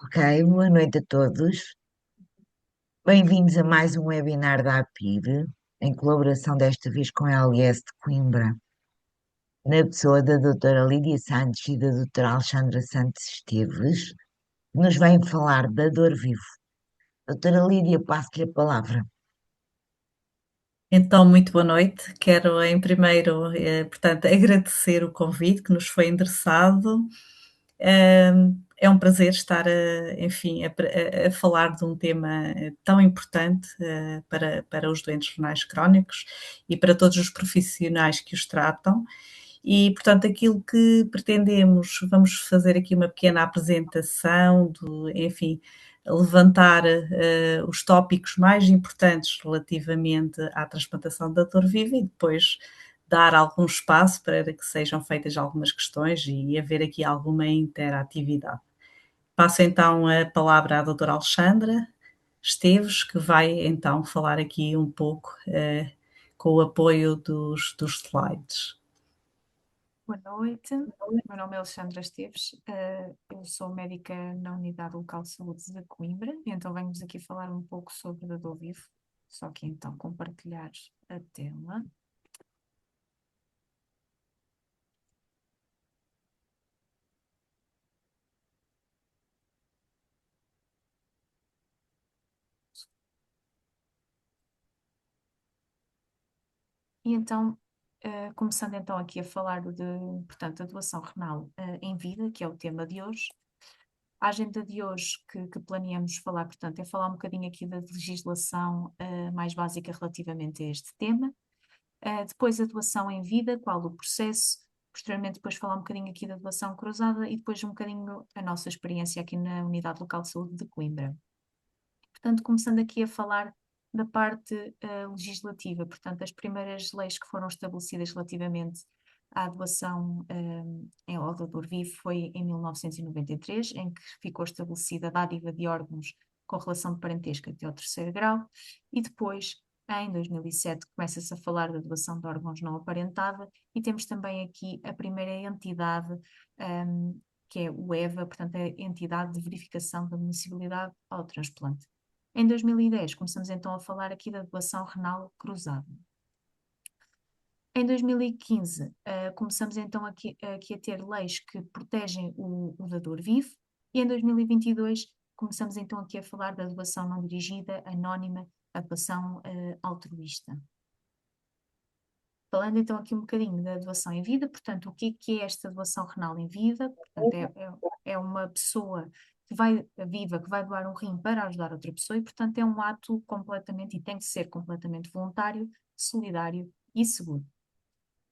Ok, boa noite a todos. Bem-vindos a mais um webinar da APID, em colaboração desta vez com a LS de Coimbra, na pessoa da doutora Lídia Santos e da doutora Alexandra Santos Esteves, que nos vêm falar da dor vivo. Doutora Lídia, passo-lhe a palavra. Então, muito boa noite. Quero, em primeiro, portanto, agradecer o convite que nos foi endereçado. É um prazer estar, enfim, a falar de um tema tão importante para os doentes renais crónicos e para todos os profissionais que os tratam. E, portanto, aquilo que pretendemos, vamos fazer aqui uma pequena apresentação, enfim, levantar os tópicos mais importantes relativamente à transplantação da dor viva e depois dar algum espaço para que sejam feitas algumas questões e haver aqui alguma interatividade. Passo então a palavra à doutora Alexandra Esteves, que vai então falar aqui um pouco com o apoio dos slides. Boa noite, meu nome é Alexandra Esteves, eu sou médica na Unidade Local de Saúde de Coimbra, e então venho-vos aqui falar um pouco sobre a dor vivo, só que então compartilhar a tela. E então, começando então aqui a falar portanto, a doação renal em vida, que é o tema de hoje. A agenda de hoje que planeamos falar, portanto, é falar um bocadinho aqui da legislação mais básica relativamente a este tema. Depois a doação em vida, qual o processo, posteriormente depois falar um bocadinho aqui da doação cruzada e depois um bocadinho a nossa experiência aqui na Unidade Local de Saúde de Coimbra. Portanto, começando aqui a falar da parte legislativa, portanto, as primeiras leis que foram estabelecidas relativamente à doação ao dador vivo foi em 1993, em que ficou estabelecida a dádiva de órgãos com relação de parentesco até ao terceiro grau, e depois, em 2007, começa-se a falar da doação de órgãos não aparentada, e temos também aqui a primeira entidade, que é o EVA, portanto, a Entidade de Verificação da Admissibilidade ao Transplante. Em 2010, começamos então a falar aqui da doação renal cruzada. Em 2015, começamos então aqui a ter leis que protegem o dador vivo, e em 2022 começamos então aqui a falar da doação não dirigida, anónima, a doação altruísta. Falando então aqui um bocadinho da doação em vida, portanto, o que é esta doação renal em vida? Portanto, é uma pessoa que vai viva, que vai doar um rim para ajudar outra pessoa, e portanto é um ato completamente, e tem que ser completamente voluntário, solidário e seguro.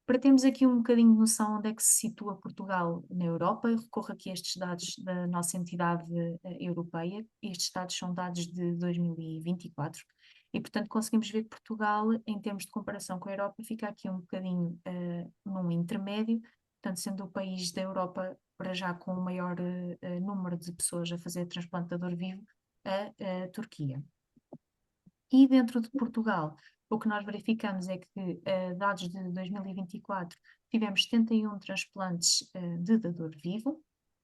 Para termos aqui um bocadinho de noção onde é que se situa Portugal na Europa, eu recorro aqui a estes dados da nossa entidade europeia. Estes dados são dados de 2024 e, portanto, conseguimos ver que Portugal, em termos de comparação com a Europa, fica aqui um bocadinho num intermédio, portanto, sendo o país da Europa para já com o maior número de pessoas a fazer transplantador vivo, a Turquia. E dentro de Portugal, o que nós verificamos é que, dados de 2024, tivemos 71 transplantes de dador vivo,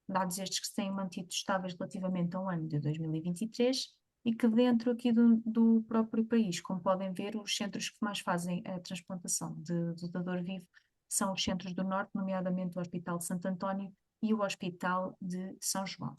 dados estes que se têm mantido estáveis relativamente ao ano de 2023, e que dentro aqui do próprio país, como podem ver, os centros que mais fazem a transplantação de dador vivo são os centros do Norte, nomeadamente o Hospital de Santo António e o Hospital de São João.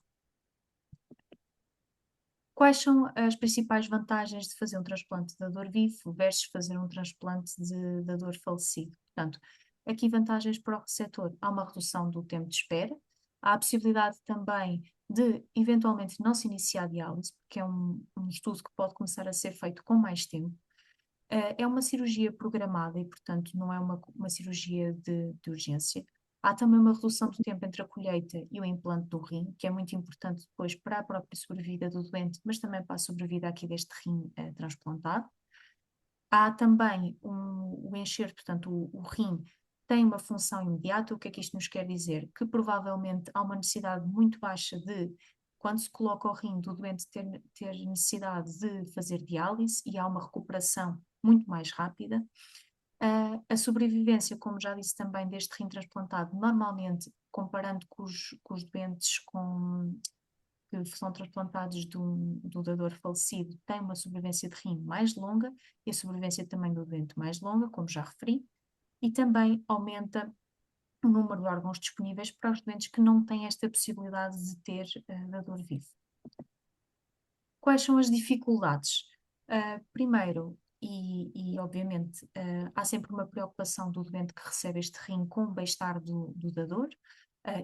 Quais são as principais vantagens de fazer um transplante de dador vivo versus fazer um transplante de dador falecido? Portanto, aqui vantagens para o receptor: há uma redução do tempo de espera, há a possibilidade também de eventualmente não se iniciar diálise, porque é um estudo que pode começar a ser feito com mais tempo. É uma cirurgia programada e, portanto, não é uma cirurgia de urgência. Há também uma redução do tempo entre a colheita e o implante do rim, que é muito importante depois para a própria sobrevida do doente, mas também para a sobrevida aqui deste rim transplantado. Há também o enxerto, portanto, o rim tem uma função imediata. O que é que isto nos quer dizer? Que provavelmente há uma necessidade muito baixa de, quando se coloca o rim do doente, ter necessidade de fazer diálise, e há uma recuperação muito mais rápida. A sobrevivência, como já disse também, deste rim transplantado, normalmente, comparando com os doentes que são transplantados do dador falecido têm uma sobrevivência de rim mais longa e a sobrevivência também do doente mais longa, como já referi, e também aumenta o número de órgãos disponíveis para os doentes que não têm esta possibilidade de ter dador vivo. Quais são as dificuldades? Primeiro, e obviamente, há sempre uma preocupação do doente que recebe este rim com o bem-estar do dador,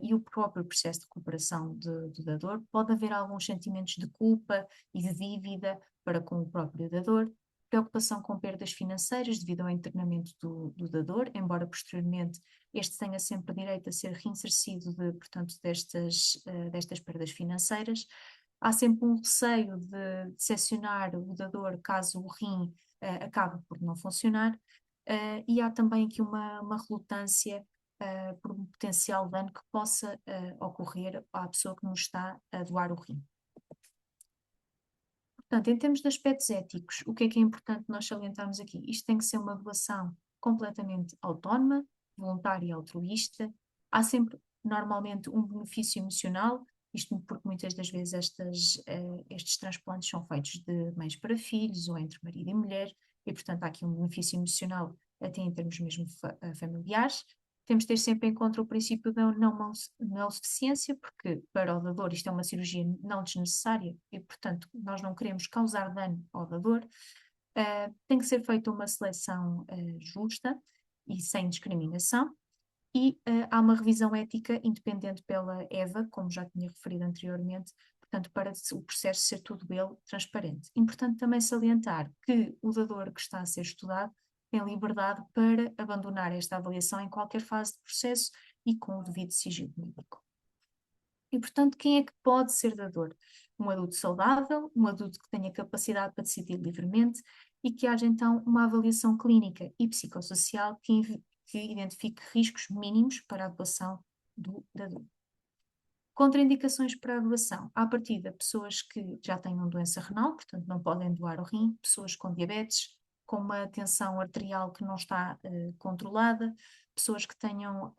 e o próprio processo de recuperação do dador. Pode haver alguns sentimentos de culpa e de dívida para com o próprio dador, preocupação com perdas financeiras devido ao internamento do dador, embora posteriormente este tenha sempre direito a ser reinsercido portanto, destas perdas financeiras. Há sempre um receio de decepcionar o dador caso o rim acabe por não funcionar, e há também aqui uma relutância por um potencial dano que possa ocorrer à pessoa que nos está a doar o rim. Portanto, em termos de aspectos éticos, o que é importante nós salientarmos aqui? Isto tem que ser uma doação completamente autónoma, voluntária e altruísta. Há sempre, normalmente, um benefício emocional, isto porque muitas das vezes estes transplantes são feitos de mães para filhos ou entre marido e mulher, e portanto há aqui um benefício emocional até em termos mesmo familiares. Temos de ter sempre em conta o princípio da não suficiência, porque para o dador isto é uma cirurgia não desnecessária e, portanto, nós não queremos causar dano ao dador. Tem que ser feita uma seleção justa e sem discriminação, e há uma revisão ética independente pela EVA, como já tinha referido anteriormente, portanto, para o processo ser todo ele transparente. Importante também salientar que o dador que está a ser estudado tem liberdade para abandonar esta avaliação em qualquer fase do processo e com o devido sigilo médico. E, portanto, quem é que pode ser dador? Um adulto saudável, um adulto que tenha capacidade para decidir livremente e que haja, então, uma avaliação clínica e psicossocial que identifique riscos mínimos para a doação do dador. Contraindicações para a doação. À partida, pessoas que já tenham doença renal, portanto não podem doar o rim, pessoas com diabetes, com uma tensão arterial que não está controlada, pessoas que tenham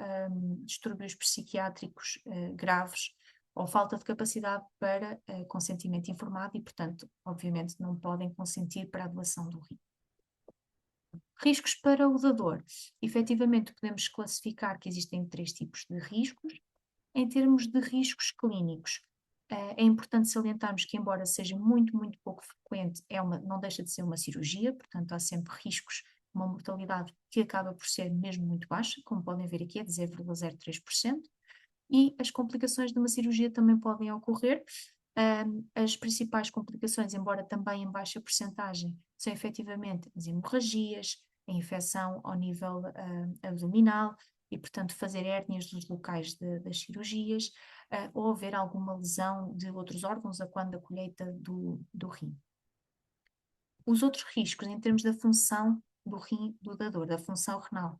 distúrbios psiquiátricos graves ou falta de capacidade para consentimento informado e, portanto, obviamente não podem consentir para a doação do rim. Riscos para o dador. Efetivamente, podemos classificar que existem 3 tipos de riscos. Em termos de riscos clínicos, é importante salientarmos que, embora seja muito, muito pouco frequente, não deixa de ser uma cirurgia, portanto há sempre riscos, uma mortalidade que acaba por ser mesmo muito baixa, como podem ver aqui é de 0,03%, e as complicações de uma cirurgia também podem ocorrer. As principais complicações, embora também em baixa percentagem, são efetivamente as hemorragias, a infecção ao nível abdominal, e, portanto, fazer hérnias dos locais das cirurgias, ou haver alguma lesão de outros órgãos a quando da colheita do rim. Os outros riscos, em termos da função do rim do dador, da função renal,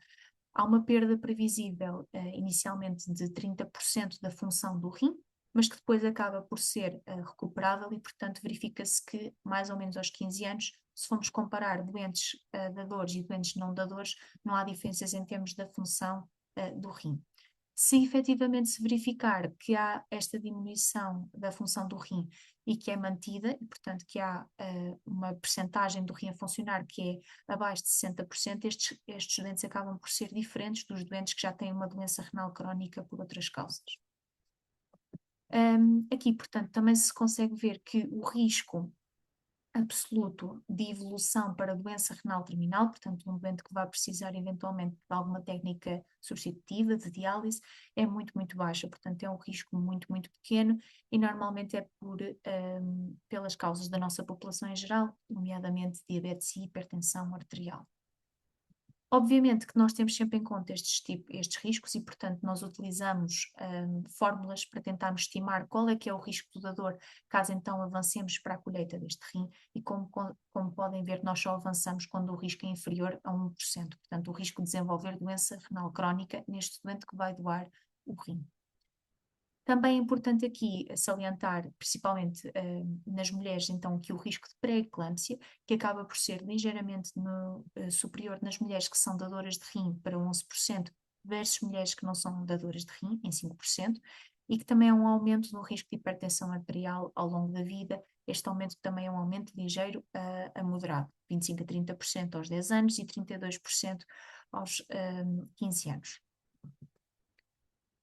há uma perda previsível inicialmente de 30% da função do rim, mas que depois acaba por ser recuperável e, portanto, verifica-se que mais ou menos aos 15 anos, se formos comparar doentes dadores e doentes não dadores, não há diferenças em termos da função do rim. Se efetivamente se verificar que há esta diminuição da função do rim e que é mantida, e portanto que há uma percentagem do rim a funcionar que é abaixo de 60%, estes doentes acabam por ser diferentes dos doentes que já têm uma doença renal crónica por outras causas. Aqui, portanto, também se consegue ver que o risco absoluto de evolução para doença renal terminal, portanto um doente que vai precisar eventualmente de alguma técnica substitutiva de diálise, é muito, muito baixa, portanto é um risco muito, muito pequeno e normalmente é pelas causas da nossa população em geral, nomeadamente diabetes e hipertensão arterial. Obviamente que nós temos sempre em conta estes riscos e, portanto, nós utilizamos fórmulas para tentarmos estimar qual é que é o risco do dador, caso então avancemos para a colheita deste rim e como podem ver, nós só avançamos quando o risco é inferior a 1%, portanto, o risco de desenvolver doença renal crónica neste doente que vai doar o rim. Também é importante aqui salientar, principalmente nas mulheres, então, que o risco de pré-eclâmpsia, que acaba por ser ligeiramente superior nas mulheres que são dadoras de rim para 11%, versus mulheres que não são dadoras de rim, em 5%, e que também é um aumento no risco de hipertensão arterial ao longo da vida. Este aumento também é um aumento ligeiro a moderado, 25 a 30% aos 10 anos e 32% aos 15 anos.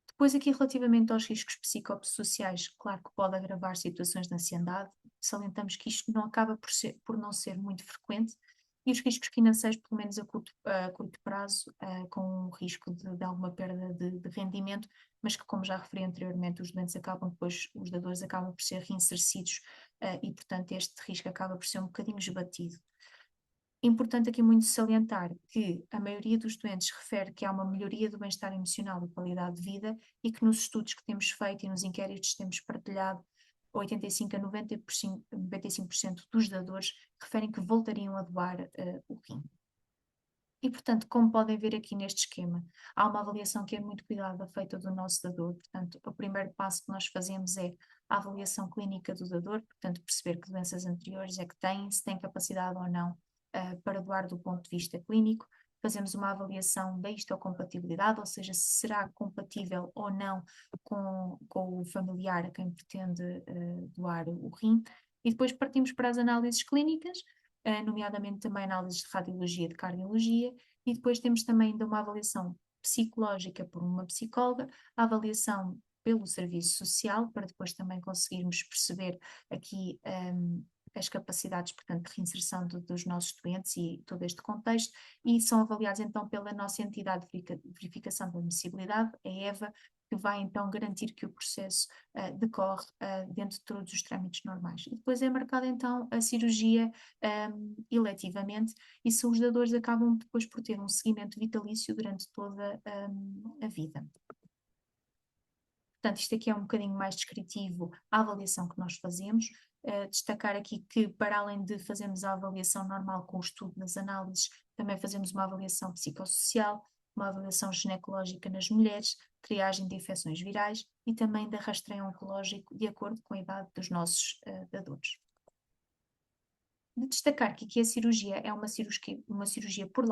Depois, aqui relativamente aos riscos psicossociais, claro que pode agravar situações de ansiedade, salientamos que isto não acaba por não ser muito frequente, e os riscos financeiros, pelo menos a curto prazo, com o risco de alguma perda de rendimento, mas que, como já referi anteriormente, os doentes acabam depois, os dadores acabam por ser reinsercidos, e, portanto, este risco acaba por ser um bocadinho esbatido. Importante aqui muito salientar que a maioria dos doentes refere que há uma melhoria do bem-estar emocional e qualidade de vida e que nos estudos que temos feito e nos inquéritos que temos partilhado, 85 a 95% dos dadores referem que voltariam a doar o rim. E, portanto, como podem ver aqui neste esquema, há uma avaliação que é muito cuidada feita do nosso dador. Portanto, o primeiro passo que nós fazemos é a avaliação clínica do dador, portanto, perceber que doenças anteriores é que tem, se tem capacidade ou não para doar do ponto de vista clínico. Fazemos uma avaliação da histocompatibilidade, ou seja, se será compatível ou não com o familiar a quem pretende doar o rim. E depois partimos para as análises clínicas, nomeadamente também análises de radiologia e de cardiologia, e depois temos também ainda uma avaliação psicológica por uma psicóloga, a avaliação pelo serviço social, para depois também conseguirmos perceber aqui as capacidades, portanto, de reinserção dos nossos doentes e todo este contexto, e são avaliados então pela nossa entidade de verificação da admissibilidade, a EVA, que vai então garantir que o processo decorre dentro de todos os trâmites normais. E depois é marcada então a cirurgia eletivamente, e se os dadores acabam depois por ter um seguimento vitalício durante toda a vida. Portanto, isto aqui é um bocadinho mais descritivo a avaliação que nós fazemos. Destacar aqui que, para além de fazermos a avaliação normal com o estudo nas análises, também fazemos uma avaliação psicossocial, uma avaliação ginecológica nas mulheres, triagem de infecções virais e também de rastreio oncológico de acordo com a idade dos nossos dadores. De destacar que aqui a cirurgia é uma cirurgia por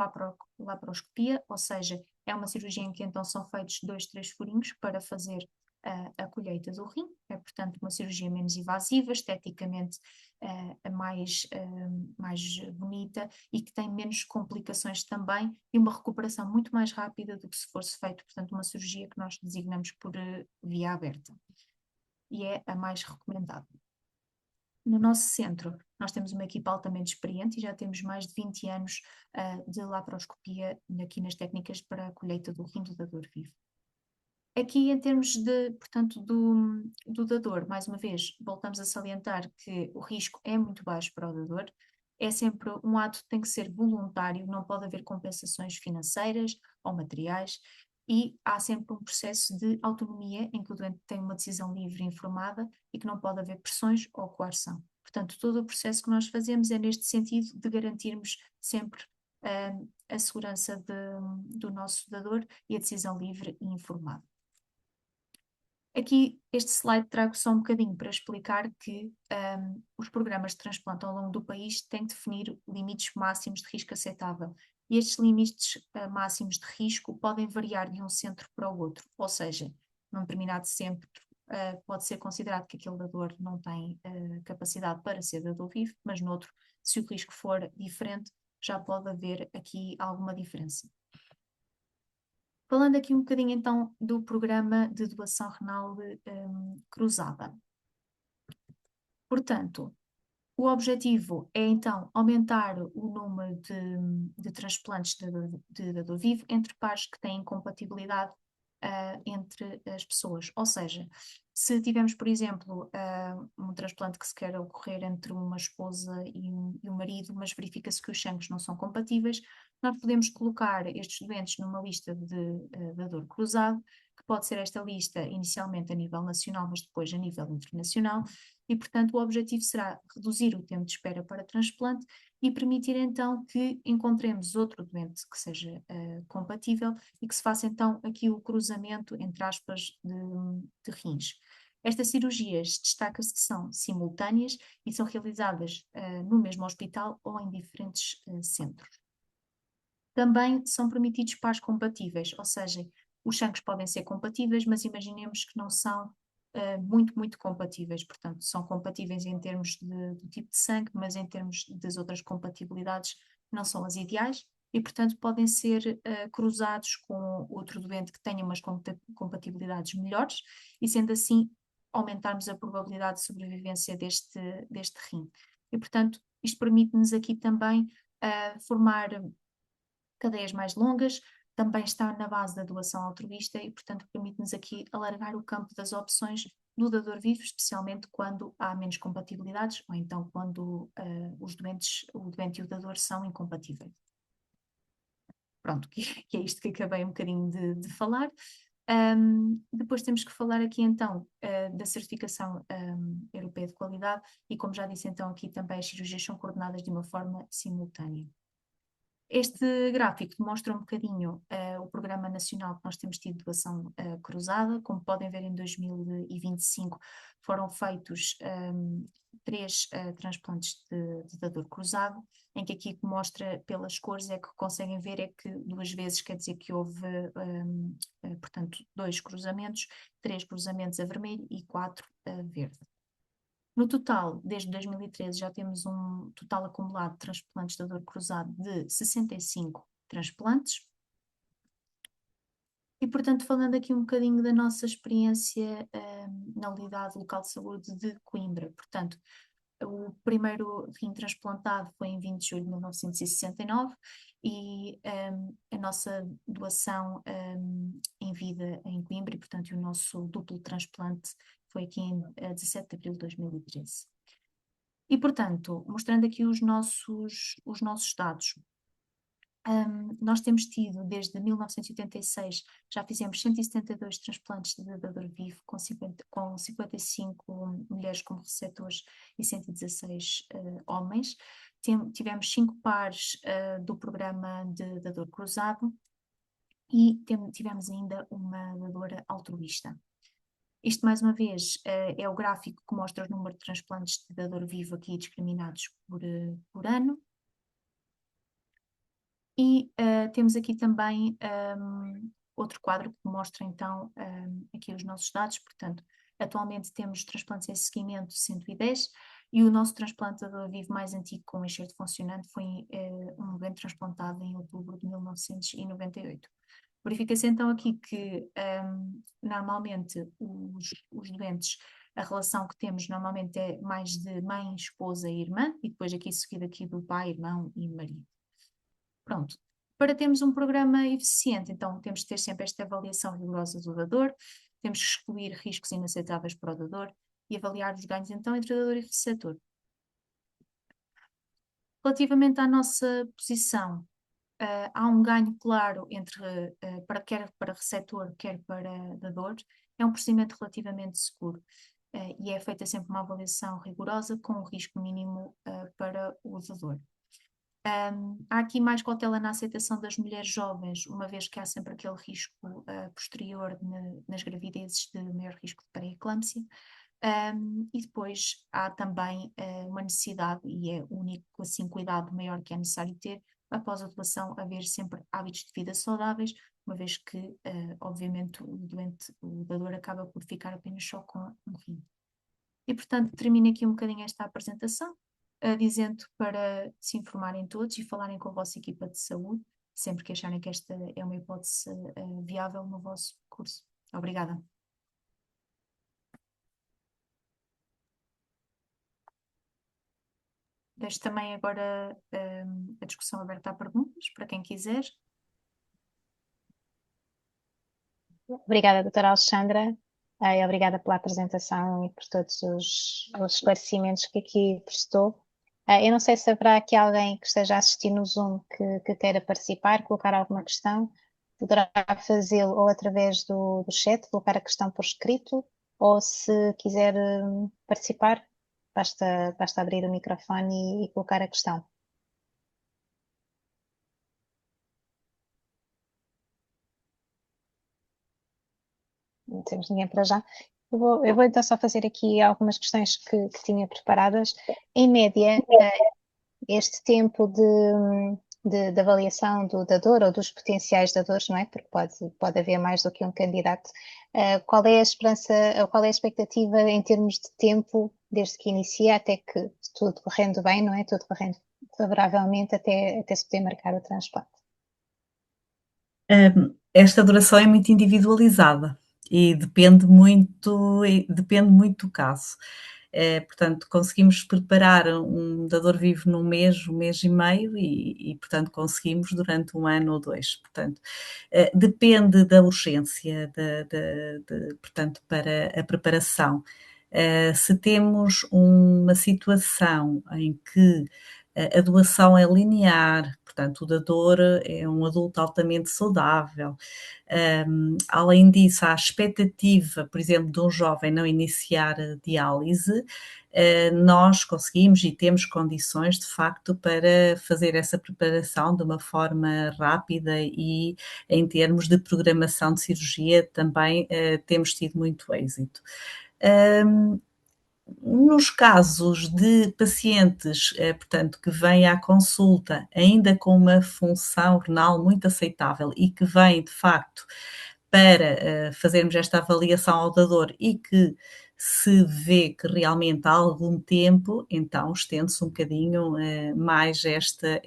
laparoscopia, ou seja, é uma cirurgia em que então são feitos 2, 3 furinhos para fazer a colheita do rim. É, portanto, uma cirurgia menos invasiva, esteticamente mais bonita e que tem menos complicações também e uma recuperação muito mais rápida do que se fosse feito, portanto, uma cirurgia que nós designamos por via aberta. E é a mais recomendada. No nosso centro, nós temos uma equipa altamente experiente e já temos mais de 20 anos de laparoscopia aqui nas técnicas para a colheita do rim do dador vivo. Aqui, em termos portanto, do dador, mais uma vez, voltamos a salientar que o risco é muito baixo para o dador. É sempre um ato que tem que ser voluntário, não pode haver compensações financeiras ou materiais, e há sempre um processo de autonomia em que o doente tem uma decisão livre e informada e que não pode haver pressões ou coerção. Portanto, todo o processo que nós fazemos é neste sentido de garantirmos sempre a segurança do nosso dador e a decisão livre e informada. Aqui, este slide trago só um bocadinho para explicar que os programas de transplante ao longo do país têm que definir limites máximos de risco aceitável. E estes limites máximos de risco podem variar de um centro para o outro, ou seja, num determinado centro pode ser considerado que aquele dador não tem capacidade para ser dador vivo, mas noutro, se o risco for diferente, já pode haver aqui alguma diferença. Falando aqui um bocadinho então do programa de doação renal cruzada. Portanto, o objetivo é então aumentar o número de transplantes de dador vivo entre pares que têm compatibilidade entre as pessoas. Ou seja, se tivermos, por exemplo, um transplante que se quer ocorrer entre uma esposa e um marido, mas verifica-se que os sangues não são compatíveis, nós podemos colocar estes doentes numa lista de dador cruzado, que pode ser esta lista inicialmente a nível nacional, mas depois a nível internacional, e, portanto, o objetivo será reduzir o tempo de espera para transplante e permitir então que encontremos outro doente que seja compatível e que se faça então aqui o cruzamento, entre aspas, de rins. Estas cirurgias destaca-se que são simultâneas e são realizadas no mesmo hospital ou em diferentes centros. Também são permitidos pares compatíveis, ou seja, os sangues podem ser compatíveis, mas imaginemos que não são muito, muito compatíveis. Portanto, são compatíveis em termos do tipo de sangue, mas em termos das outras compatibilidades não são as ideais e, portanto, podem ser cruzados com outro doente que tenha umas compatibilidades melhores e, sendo assim, aumentarmos a probabilidade de sobrevivência deste rim. E, portanto, isto permite-nos aqui também formar cadeias mais longas, também está na base da doação altruísta e, portanto, permite-nos aqui alargar o campo das opções do dador vivo, especialmente quando há menos compatibilidades ou então quando o doente e o dador são incompatíveis. Pronto, que é isto que acabei um bocadinho de falar. Depois temos que falar aqui então da certificação europeia de qualidade e, como já disse então aqui também, as cirurgias são coordenadas de uma forma simultânea. Este gráfico demonstra um bocadinho o Programa Nacional que nós temos tido de doação cruzada. Como podem ver, em 2025 foram feitos 3 transplantes de dador cruzado, em que aqui que mostra pelas cores é que conseguem ver é que 2 vezes quer dizer que houve, portanto, 2 cruzamentos, 3 cruzamentos a vermelho e 4 a verde. No total, desde 2013, já temos um total acumulado de transplantes de dador cruzado de 65 transplantes. E, portanto, falando aqui um bocadinho da nossa experiência na unidade local de saúde de Coimbra. Portanto, o primeiro rim transplantado foi em 20 de julho de 1969 e a nossa doação em vida em Coimbra, e, portanto, o nosso duplo transplante foi aqui em 17 de abril de 2013. E, portanto, mostrando aqui os nossos dados, nós temos tido, desde 1986, já fizemos 172 transplantes de dador vivo, com 55 mulheres como receptores e 116 homens. Tivemos 5 pares do programa de dador cruzado e tivemos ainda uma dadora altruísta. Isto, mais uma vez, é o gráfico que mostra o número de transplantes de dador vivo aqui discriminados por ano. E temos aqui também outro quadro que mostra então aqui os nossos dados. Portanto, atualmente temos transplantes em seguimento 110 e o nosso transplante de dador vivo mais antigo com enxerto funcionante foi um doente transplantado em outubro de 1998. Verifica-se então aqui que normalmente os doentes, a relação que temos normalmente é mais de mãe, esposa e irmã, e depois aqui seguido aqui do pai, irmão e marido. Pronto. Para termos um programa eficiente, então temos de ter sempre esta avaliação rigorosa do dador, temos que excluir riscos inaceitáveis para o dador e avaliar os ganhos então entre dador e receptor. Relativamente à nossa posição, há um ganho claro quer para receptor, quer para dador. É um procedimento relativamente seguro e é feita sempre uma avaliação rigorosa com um risco mínimo para o dador. Há aqui mais cautela na aceitação das mulheres jovens, uma vez que há sempre aquele risco posterior nas gravidezes de maior risco de pré-eclâmpsia. E depois há também uma necessidade, e é o único assim, cuidado maior que é necessário ter, após a doação, haver sempre hábitos de vida saudáveis, uma vez que, obviamente, o dador acaba por ficar apenas só com um rim. E, portanto, termino aqui um bocadinho esta apresentação, dizendo para se informarem todos e falarem com a vossa equipa de saúde, sempre que acharem que esta é uma hipótese viável no vosso curso. Obrigada. Deixo também agora a discussão aberta a perguntas, para quem quiser. Obrigada, doutora Alexandra, e obrigada pela apresentação e por todos os esclarecimentos que aqui prestou. Eu não sei se haverá aqui alguém que esteja a assistir no Zoom que queira participar, colocar alguma questão. Poderá fazê-lo ou através do chat, colocar a questão por escrito, ou se quiser participar, basta abrir o microfone e colocar a questão. Não temos ninguém para já. Eu vou então só fazer aqui algumas questões que tinha preparadas. Em média, este tempo de avaliação do dador ou dos potenciais dadores, não é? Porque pode haver mais do que um candidato. Qual é a esperança, qual é a expectativa em termos de tempo, desde que inicia até que tudo correndo bem, não é? Tudo correndo favoravelmente até se poder marcar o transplante? Esta duração é muito individualizada e depende muito do caso. Portanto, conseguimos preparar um dador vivo num mês, um mês e meio portanto, conseguimos durante 1 ano ou 2. Portanto, depende da urgência, portanto, para a preparação. Se temos uma situação em que a doação é linear, portanto, o dador é um adulto altamente saudável. Além disso, há a expectativa, por exemplo, de um jovem não iniciar a diálise, nós conseguimos e temos condições, de facto, para fazer essa preparação de uma forma rápida e, em termos de programação de cirurgia, também temos tido muito êxito. Nos casos de pacientes, portanto, que vêm à consulta ainda com uma função renal muito aceitável e que vêm, de facto, para fazermos esta avaliação ao dador e que se vê que realmente há algum tempo, então estende-se um bocadinho mais esta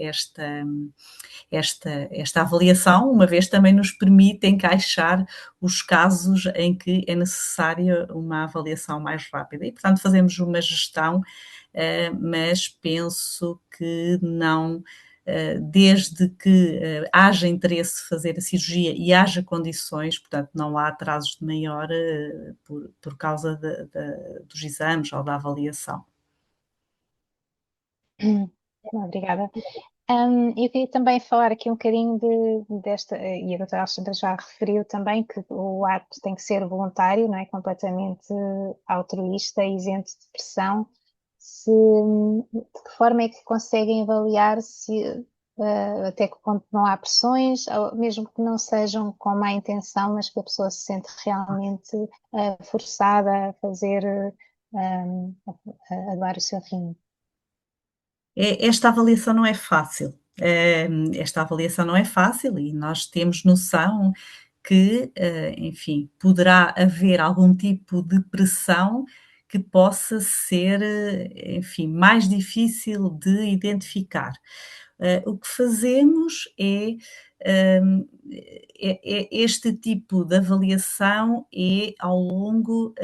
avaliação, uma vez também nos permite encaixar os casos em que é necessária uma avaliação mais rápida. E, portanto, fazemos uma gestão, mas penso que não, desde que haja interesse de fazer a cirurgia e haja condições, portanto, não há atrasos de maior por causa dos exames ou da avaliação. Obrigada. Eu queria também falar aqui um bocadinho desta, e a doutora Alexandra já referiu também que o ato tem que ser voluntário, não é? Completamente altruísta, isento de pressão. De que forma é que conseguem avaliar se até que ponto não há pressões, ou mesmo que não sejam com má intenção, mas que a pessoa se sente realmente forçada a fazer, a doar o seu rim? Esta avaliação não é fácil. Esta avaliação não é fácil e nós temos noção que, enfim, poderá haver algum tipo de pressão que possa ser, enfim, mais difícil de identificar. O que fazemos este tipo de avaliação é ao longo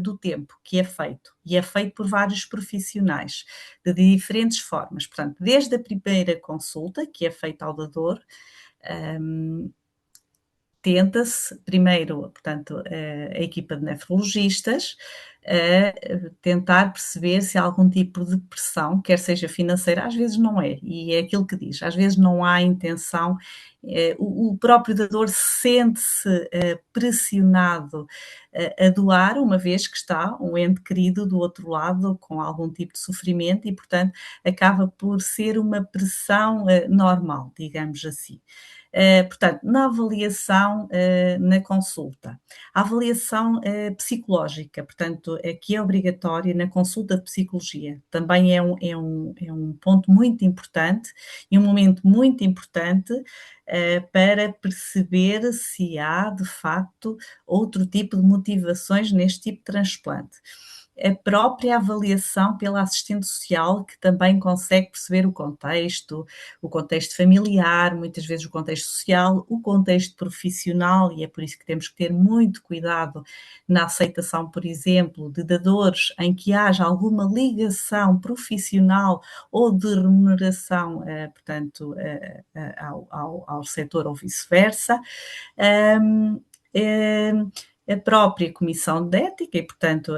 do tempo que é feito, e é feito por vários profissionais, de diferentes formas. Portanto, desde a primeira consulta, que é feita ao dador, tenta-se primeiro, portanto, a equipa de nefrologistas, tentar perceber se há algum tipo de pressão, quer seja financeira, às vezes não é, e é aquilo que diz, às vezes não há intenção, o próprio dador sente-se pressionado a doar, uma vez que está um ente querido do outro lado com algum tipo de sofrimento e, portanto, acaba por ser uma pressão normal, digamos assim. Portanto, na avaliação, na consulta. A avaliação psicológica, portanto, que é obrigatória na consulta de psicologia, também é um ponto muito importante e um momento muito importante para perceber se há, de facto, outro tipo de motivações neste tipo de transplante. A própria avaliação pela assistente social, que também consegue perceber o contexto familiar, muitas vezes o contexto social, o contexto profissional, e é por isso que temos que ter muito cuidado na aceitação, por exemplo, de dadores em que haja alguma ligação profissional ou de remuneração, portanto, ao setor ou vice-versa. A própria Comissão de Ética e, portanto,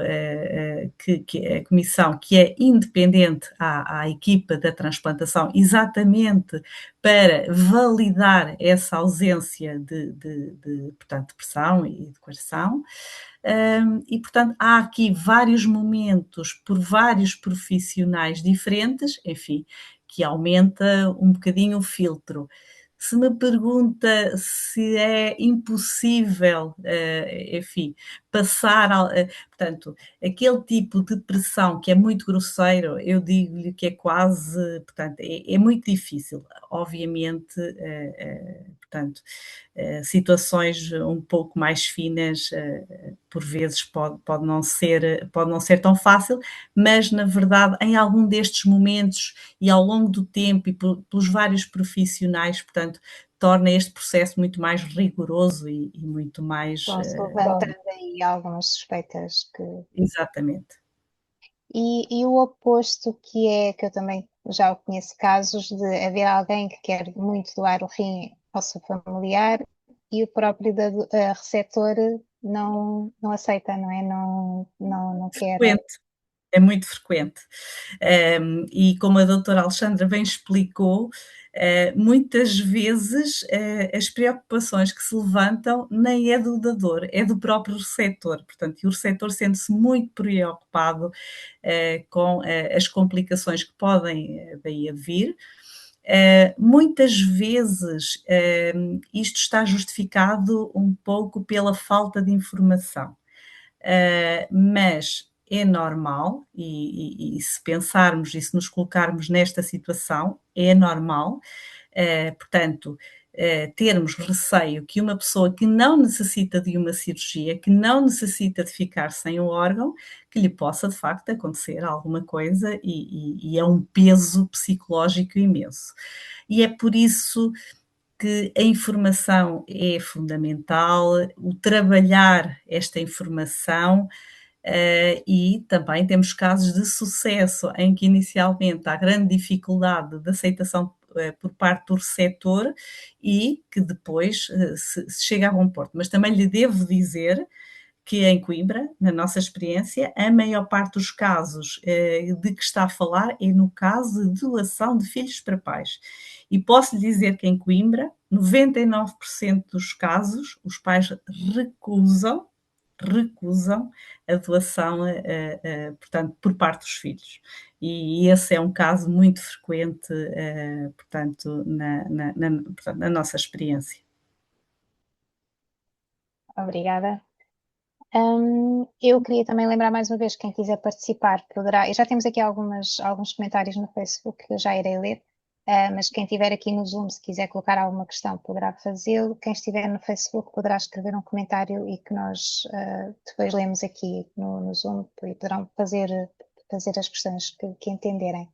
que a comissão que é independente à equipa da transplantação, exatamente para validar essa ausência portanto, de pressão e de coerção. E, portanto, há aqui vários momentos por vários profissionais diferentes, enfim, que aumenta um bocadinho o filtro. Se me pergunta se é impossível, enfim, portanto, Portanto, aquele tipo de pressão que é muito grosseiro, eu digo-lhe que é quase, portanto, é muito difícil. Obviamente, portanto, situações um pouco mais finas, por vezes pode não ser tão fácil, mas na verdade, em algum destes momentos e ao longo do tempo e pelos vários profissionais, portanto, torna este processo muito mais rigoroso e muito mais. Vão-se levantando aí algumas suspeitas que. Exatamente. E o oposto, que é que eu também já o conheço casos de haver alguém que quer muito doar o rim ao seu familiar e o próprio receptor não aceita, não é? Não quer. Frequente, é muito frequente. E como a doutora Alexandra bem explicou, muitas vezes as preocupações que se levantam nem é do dador, é do próprio receptor. Portanto, e o receptor sente-se muito preocupado com as complicações que podem daí a vir. Muitas vezes isto está justificado um pouco pela falta de informação. Mas é normal, e se pensarmos e se nos colocarmos nesta situação, é normal, portanto, termos receio que uma pessoa que não necessita de uma cirurgia, que não necessita de ficar sem um órgão, que lhe possa de facto acontecer alguma coisa e é um peso psicológico imenso. E é por isso que a informação é fundamental, o trabalhar esta informação, e também temos casos de sucesso em que inicialmente há grande dificuldade de aceitação por parte do receptor e que depois se chega a bom porto. Mas também lhe devo dizer que em Coimbra, na nossa experiência, a maior parte dos casos de que está a falar é no caso de doação de filhos para pais. E posso lhe dizer que em Coimbra, 99% dos casos, os pais recusam a doação, portanto, por parte dos filhos. E esse é um caso muito frequente, portanto, portanto, na nossa experiência. Obrigada. Eu queria também lembrar mais uma vez, quem quiser participar poderá, e já temos aqui alguns comentários no Facebook que eu já irei ler, mas quem estiver aqui no Zoom, se quiser colocar alguma questão, poderá fazê-lo. Quem estiver no Facebook poderá escrever um comentário e que nós depois lemos aqui no Zoom e poderão fazer as questões que entenderem.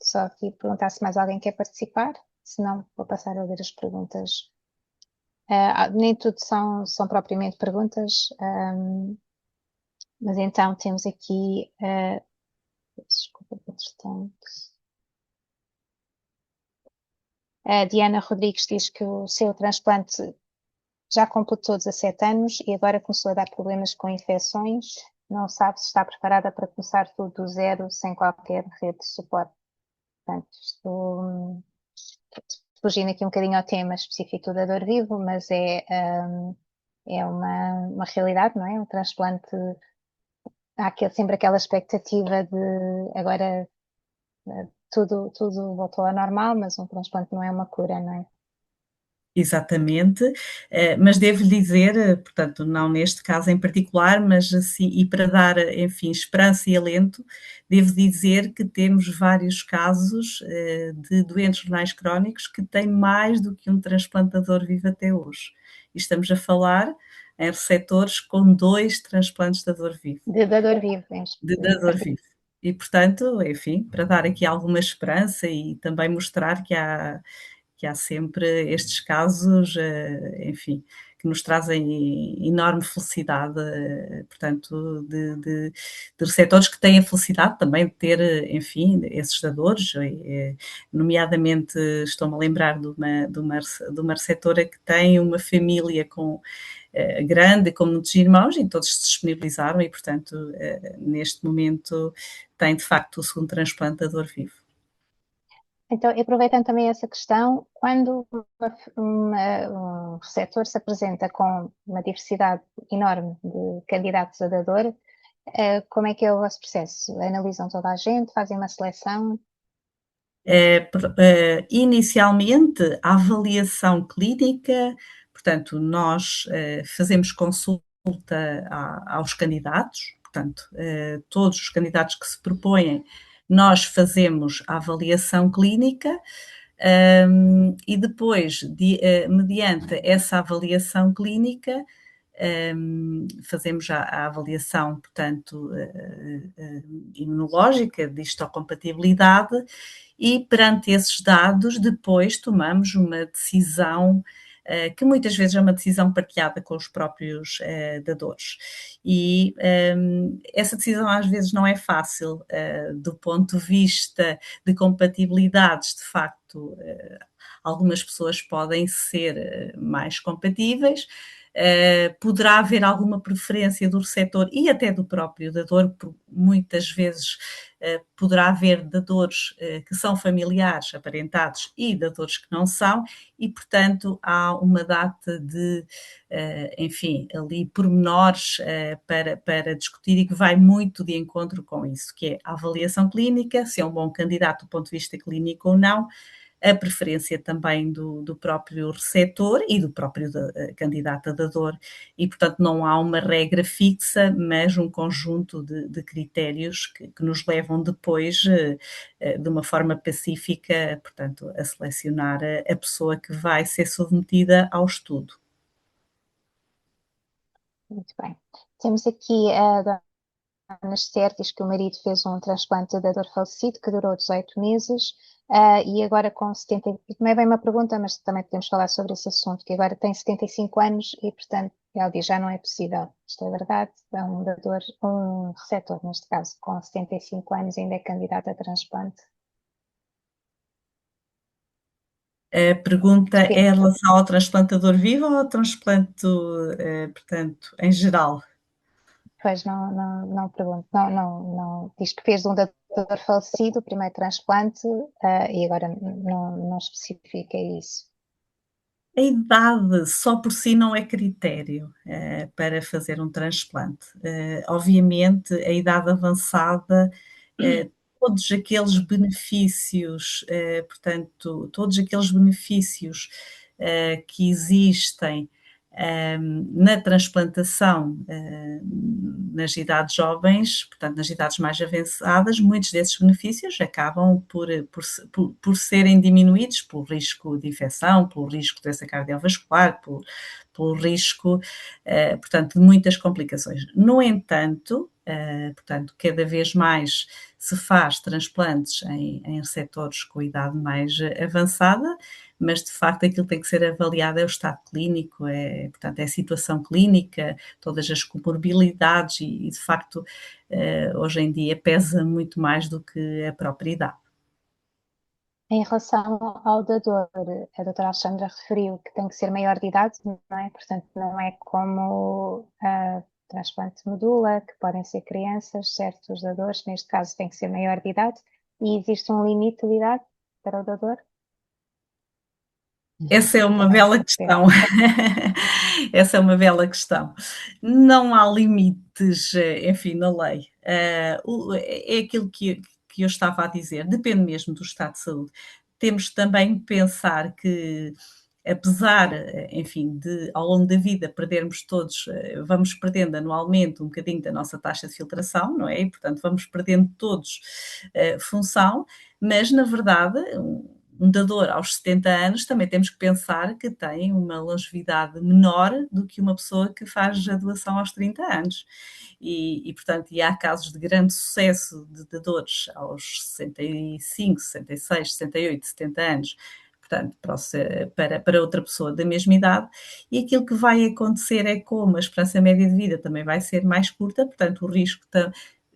Só aqui perguntar se mais alguém quer participar, se não, vou passar a ler as perguntas. Nem tudo são propriamente perguntas, mas então temos aqui, desculpa, entretanto, a Diana Rodrigues diz que o seu transplante já completou 17 anos e agora começou a dar problemas com infecções, não sabe se está preparada para começar tudo do zero, sem qualquer rede de suporte. Portanto, estou fugindo aqui um bocadinho ao tema específico da dor vivo, mas é uma realidade, não é? Um transplante, há sempre aquela expectativa de agora tudo voltou ao normal, mas um transplante não é uma cura, não é? Exatamente, mas devo dizer, portanto, não neste caso em particular, mas assim, e para dar, enfim, esperança e alento, devo dizer que temos vários casos de doentes renais crónicos que têm mais do que um transplantador vivo até hoje. E estamos a falar em receptores com 2 transplantes de dador vivo. De dador vivo, De dador vivo. E, portanto, enfim, para dar aqui alguma esperança e também mostrar que há sempre estes casos, enfim, que nos trazem enorme felicidade, portanto, de receptores que têm a felicidade também de ter, enfim, esses dadores, nomeadamente estou-me a lembrar de uma receptora que tem uma família grande, com muitos irmãos, e todos se disponibilizaram e, portanto, neste momento tem de facto o segundo transplantador vivo. Então, aproveitando também essa questão, quando um receptor se apresenta com uma diversidade enorme de candidatos a dador, como é que é o vosso processo? Analisam toda a gente, fazem uma seleção? Inicialmente, a avaliação clínica, portanto, nós fazemos consulta aos candidatos, portanto, todos os candidatos que se propõem, nós fazemos a avaliação clínica, e depois, mediante essa avaliação clínica, fazemos a avaliação, portanto, imunológica, de histocompatibilidade, e perante esses dados, depois tomamos uma decisão que muitas vezes é uma decisão partilhada com os próprios dadores. E essa decisão às vezes não é fácil, do ponto de vista de compatibilidades, de facto, algumas pessoas podem ser mais compatíveis, poderá haver alguma preferência do receptor e até do próprio dador, muitas vezes poderá haver dadores que são familiares, aparentados, e dadores que não são, e portanto há uma data de, enfim, ali pormenores para discutir e que vai muito de encontro com isso, que é a avaliação clínica, se é um bom candidato do ponto de vista clínico ou não, a preferência também do próprio receptor e do próprio candidato a dador, e portanto não há uma regra fixa, mas um conjunto de critérios que nos levam depois, de uma forma pacífica, portanto, a selecionar a pessoa que vai ser submetida ao estudo. Muito bem. Temos aqui a Dona Esther, diz que o marido fez um transplante de dador falecido que durou 18 meses. E agora com 70, não é bem uma pergunta, mas também podemos falar sobre esse assunto, que agora tem 75 anos e, portanto, ela diz, já não é possível. Isto é verdade, é um dador, um receptor, neste caso, com 75 anos ainda é candidato a transplante. A pergunta é em relação ao transplantador vivo ou ao transplante, portanto, em geral? Pois não pergunto, não. Diz que fez um dador falecido, o primeiro transplante, e agora não especifica isso. A idade só por si não é critério para fazer um transplante. Obviamente, a idade avançada, todos aqueles benefícios, portanto, todos aqueles benefícios que existem na transplantação nas idades jovens, portanto, nas idades mais avançadas, muitos desses benefícios acabam por serem diminuídos pelo risco de infecção, pelo risco de doença cardiovascular, pelo risco, portanto, de muitas complicações. No entanto, portanto, cada vez mais se faz transplantes em receptores com idade mais avançada, mas de facto aquilo que tem que ser avaliado é o estado clínico, portanto, é a situação clínica, todas as comorbilidades e de facto, hoje em dia pesa muito mais do que a própria idade. Em relação ao dador, a doutora Alexandra referiu que tem que ser maior de idade, não é? Portanto, não é como transplante de medula, que podem ser crianças, certos dadores, neste caso tem que ser maior de idade, e existe um limite de idade para o dador? Essa é uma bela questão. Essa é uma bela questão. Não há limites, enfim, na lei. É aquilo que eu estava a dizer, depende mesmo do estado de saúde. Temos também que pensar que, apesar, enfim, de ao longo da vida perdermos todos, vamos perdendo anualmente um bocadinho da nossa taxa de filtração, não é? E, portanto, vamos perdendo todos função, mas, na verdade, um dador aos 70 anos, também temos que pensar que tem uma longevidade menor do que uma pessoa que faz a doação aos 30 anos. Portanto, há casos de grande sucesso de dadores aos 65, 66, 68, 70 anos, portanto, para outra pessoa da mesma idade, e aquilo que vai acontecer é como a esperança média de vida também vai ser mais curta, portanto, o risco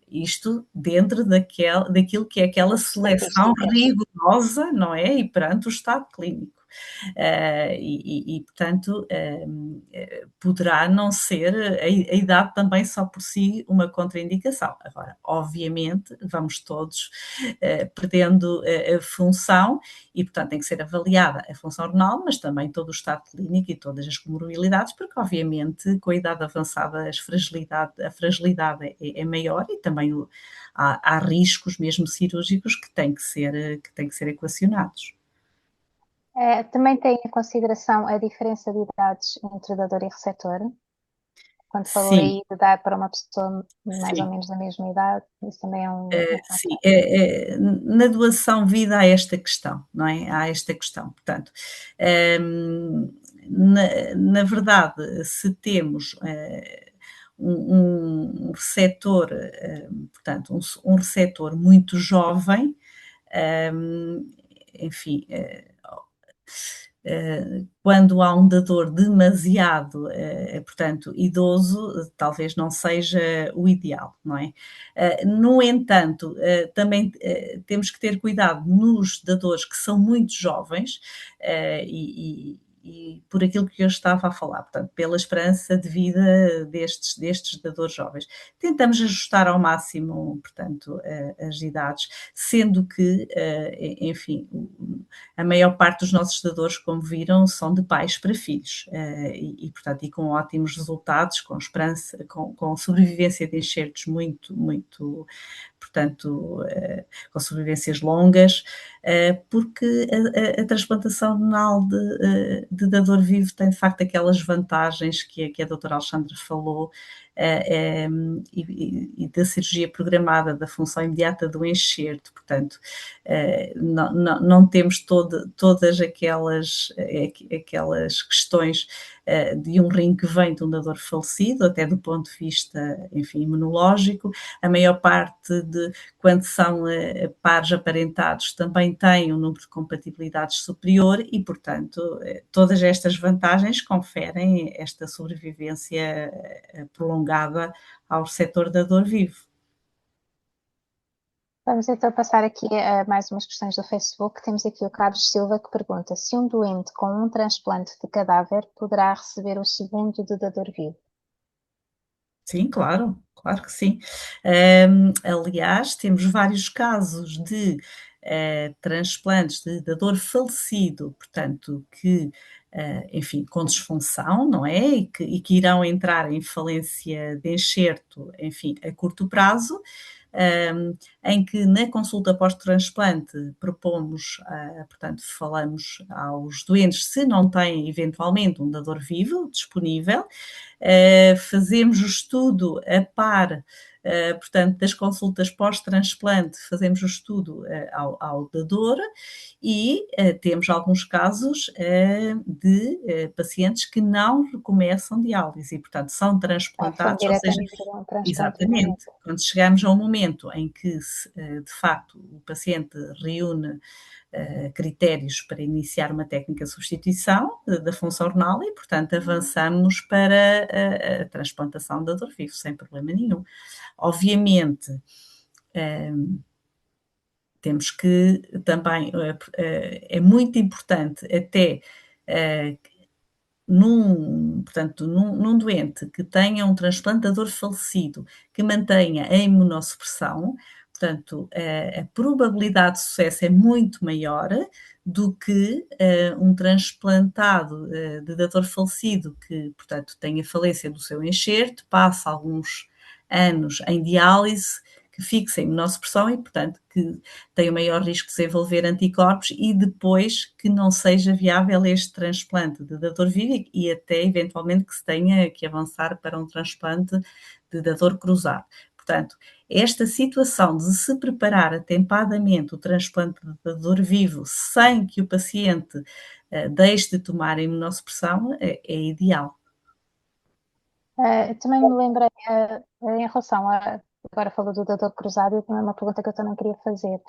isto dentro daquilo que é aquela seleção rigorosa, não é? E perante o estado clínico. Portanto, poderá não ser a idade também só por si uma contraindicação. Agora, obviamente, vamos todos perdendo a função e, portanto, tem que ser avaliada a função renal, mas também todo o estado clínico e todas as comorbilidades, porque, obviamente, com a idade avançada a fragilidade é maior e também há riscos mesmo cirúrgicos que têm que ser equacionados. Também tem em consideração a diferença de idades entre dador e receptor? quando falou Sim. aí de dar para uma pessoa mais ou menos da mesma idade, isso também é um Sim, fator. na doação vida há esta questão, não é? Há esta questão. Portanto, na verdade, se temos um receptor, portanto, um receptor muito jovem, enfim, quando há um dador demasiado, portanto, idoso, talvez não seja o ideal, não é? No entanto, também temos que ter cuidado nos dadores que são muito jovens, e por aquilo que eu estava a falar, portanto, pela esperança de vida destes dadores jovens. Tentamos ajustar ao máximo, portanto, as idades, sendo que, enfim, a maior parte dos nossos dadores, como viram, são de pais para filhos, portanto, e com ótimos resultados, com esperança, com sobrevivência de enxertos muito, portanto, com sobrevivências longas, porque a transplantação renal de dador vivo tem de facto aquelas vantagens que a doutora Alexandra falou, e da cirurgia programada, da função imediata do enxerto, portanto, não temos todas aquelas questões de um rim que vem de um dador falecido, até do ponto de vista, enfim, imunológico. A maior parte quando são pares aparentados, também tem um número de compatibilidades superior e, portanto, todas estas vantagens conferem esta sobrevivência prolongada ao receptor dador vivo. Vamos então passar aqui a mais umas questões do Facebook. Temos aqui o Carlos Silva que pergunta se um doente com um transplante de cadáver poderá receber o segundo de dador vivo. Sim, claro, claro que sim. Aliás, temos vários casos de transplantes de dador falecido, portanto, que, enfim, com disfunção, não é? E que irão entrar em falência de enxerto, enfim, a curto prazo, em que na consulta pós-transplante propomos, portanto, falamos aos doentes se não têm eventualmente um dador vivo disponível, fazemos o estudo a par, portanto, das consultas pós-transplante, fazemos o estudo ao dador e temos alguns casos de pacientes que não recomeçam diálise e, portanto, são Foram transplantados, ou seja, diretamente para um transplante exatamente, hepático. quando chegamos a um momento em que, de facto, o paciente reúne critérios para iniciar uma técnica de substituição da função renal e, portanto, avançamos para a transplantação de dador vivo, sem problema nenhum. Obviamente, temos que também, é muito importante até num doente que tenha um transplantador falecido, que mantenha a imunossupressão, portanto, a probabilidade de sucesso é muito maior do que um transplantado de dador falecido que, portanto, tenha falência do seu enxerto, passa alguns anos em diálise, que fixa a imunossupressão e, portanto, que tem o maior risco de desenvolver anticorpos e depois que não seja viável este transplante de dador vivo e até eventualmente que se tenha que avançar para um transplante de dador cruzado. Portanto, esta situação de se preparar atempadamente o transplante de dador vivo sem que o paciente deixe de tomar a imunossupressão é ideal. Também me lembrei, em relação a, agora falou do dador cruzado, e também uma pergunta que eu também queria fazer.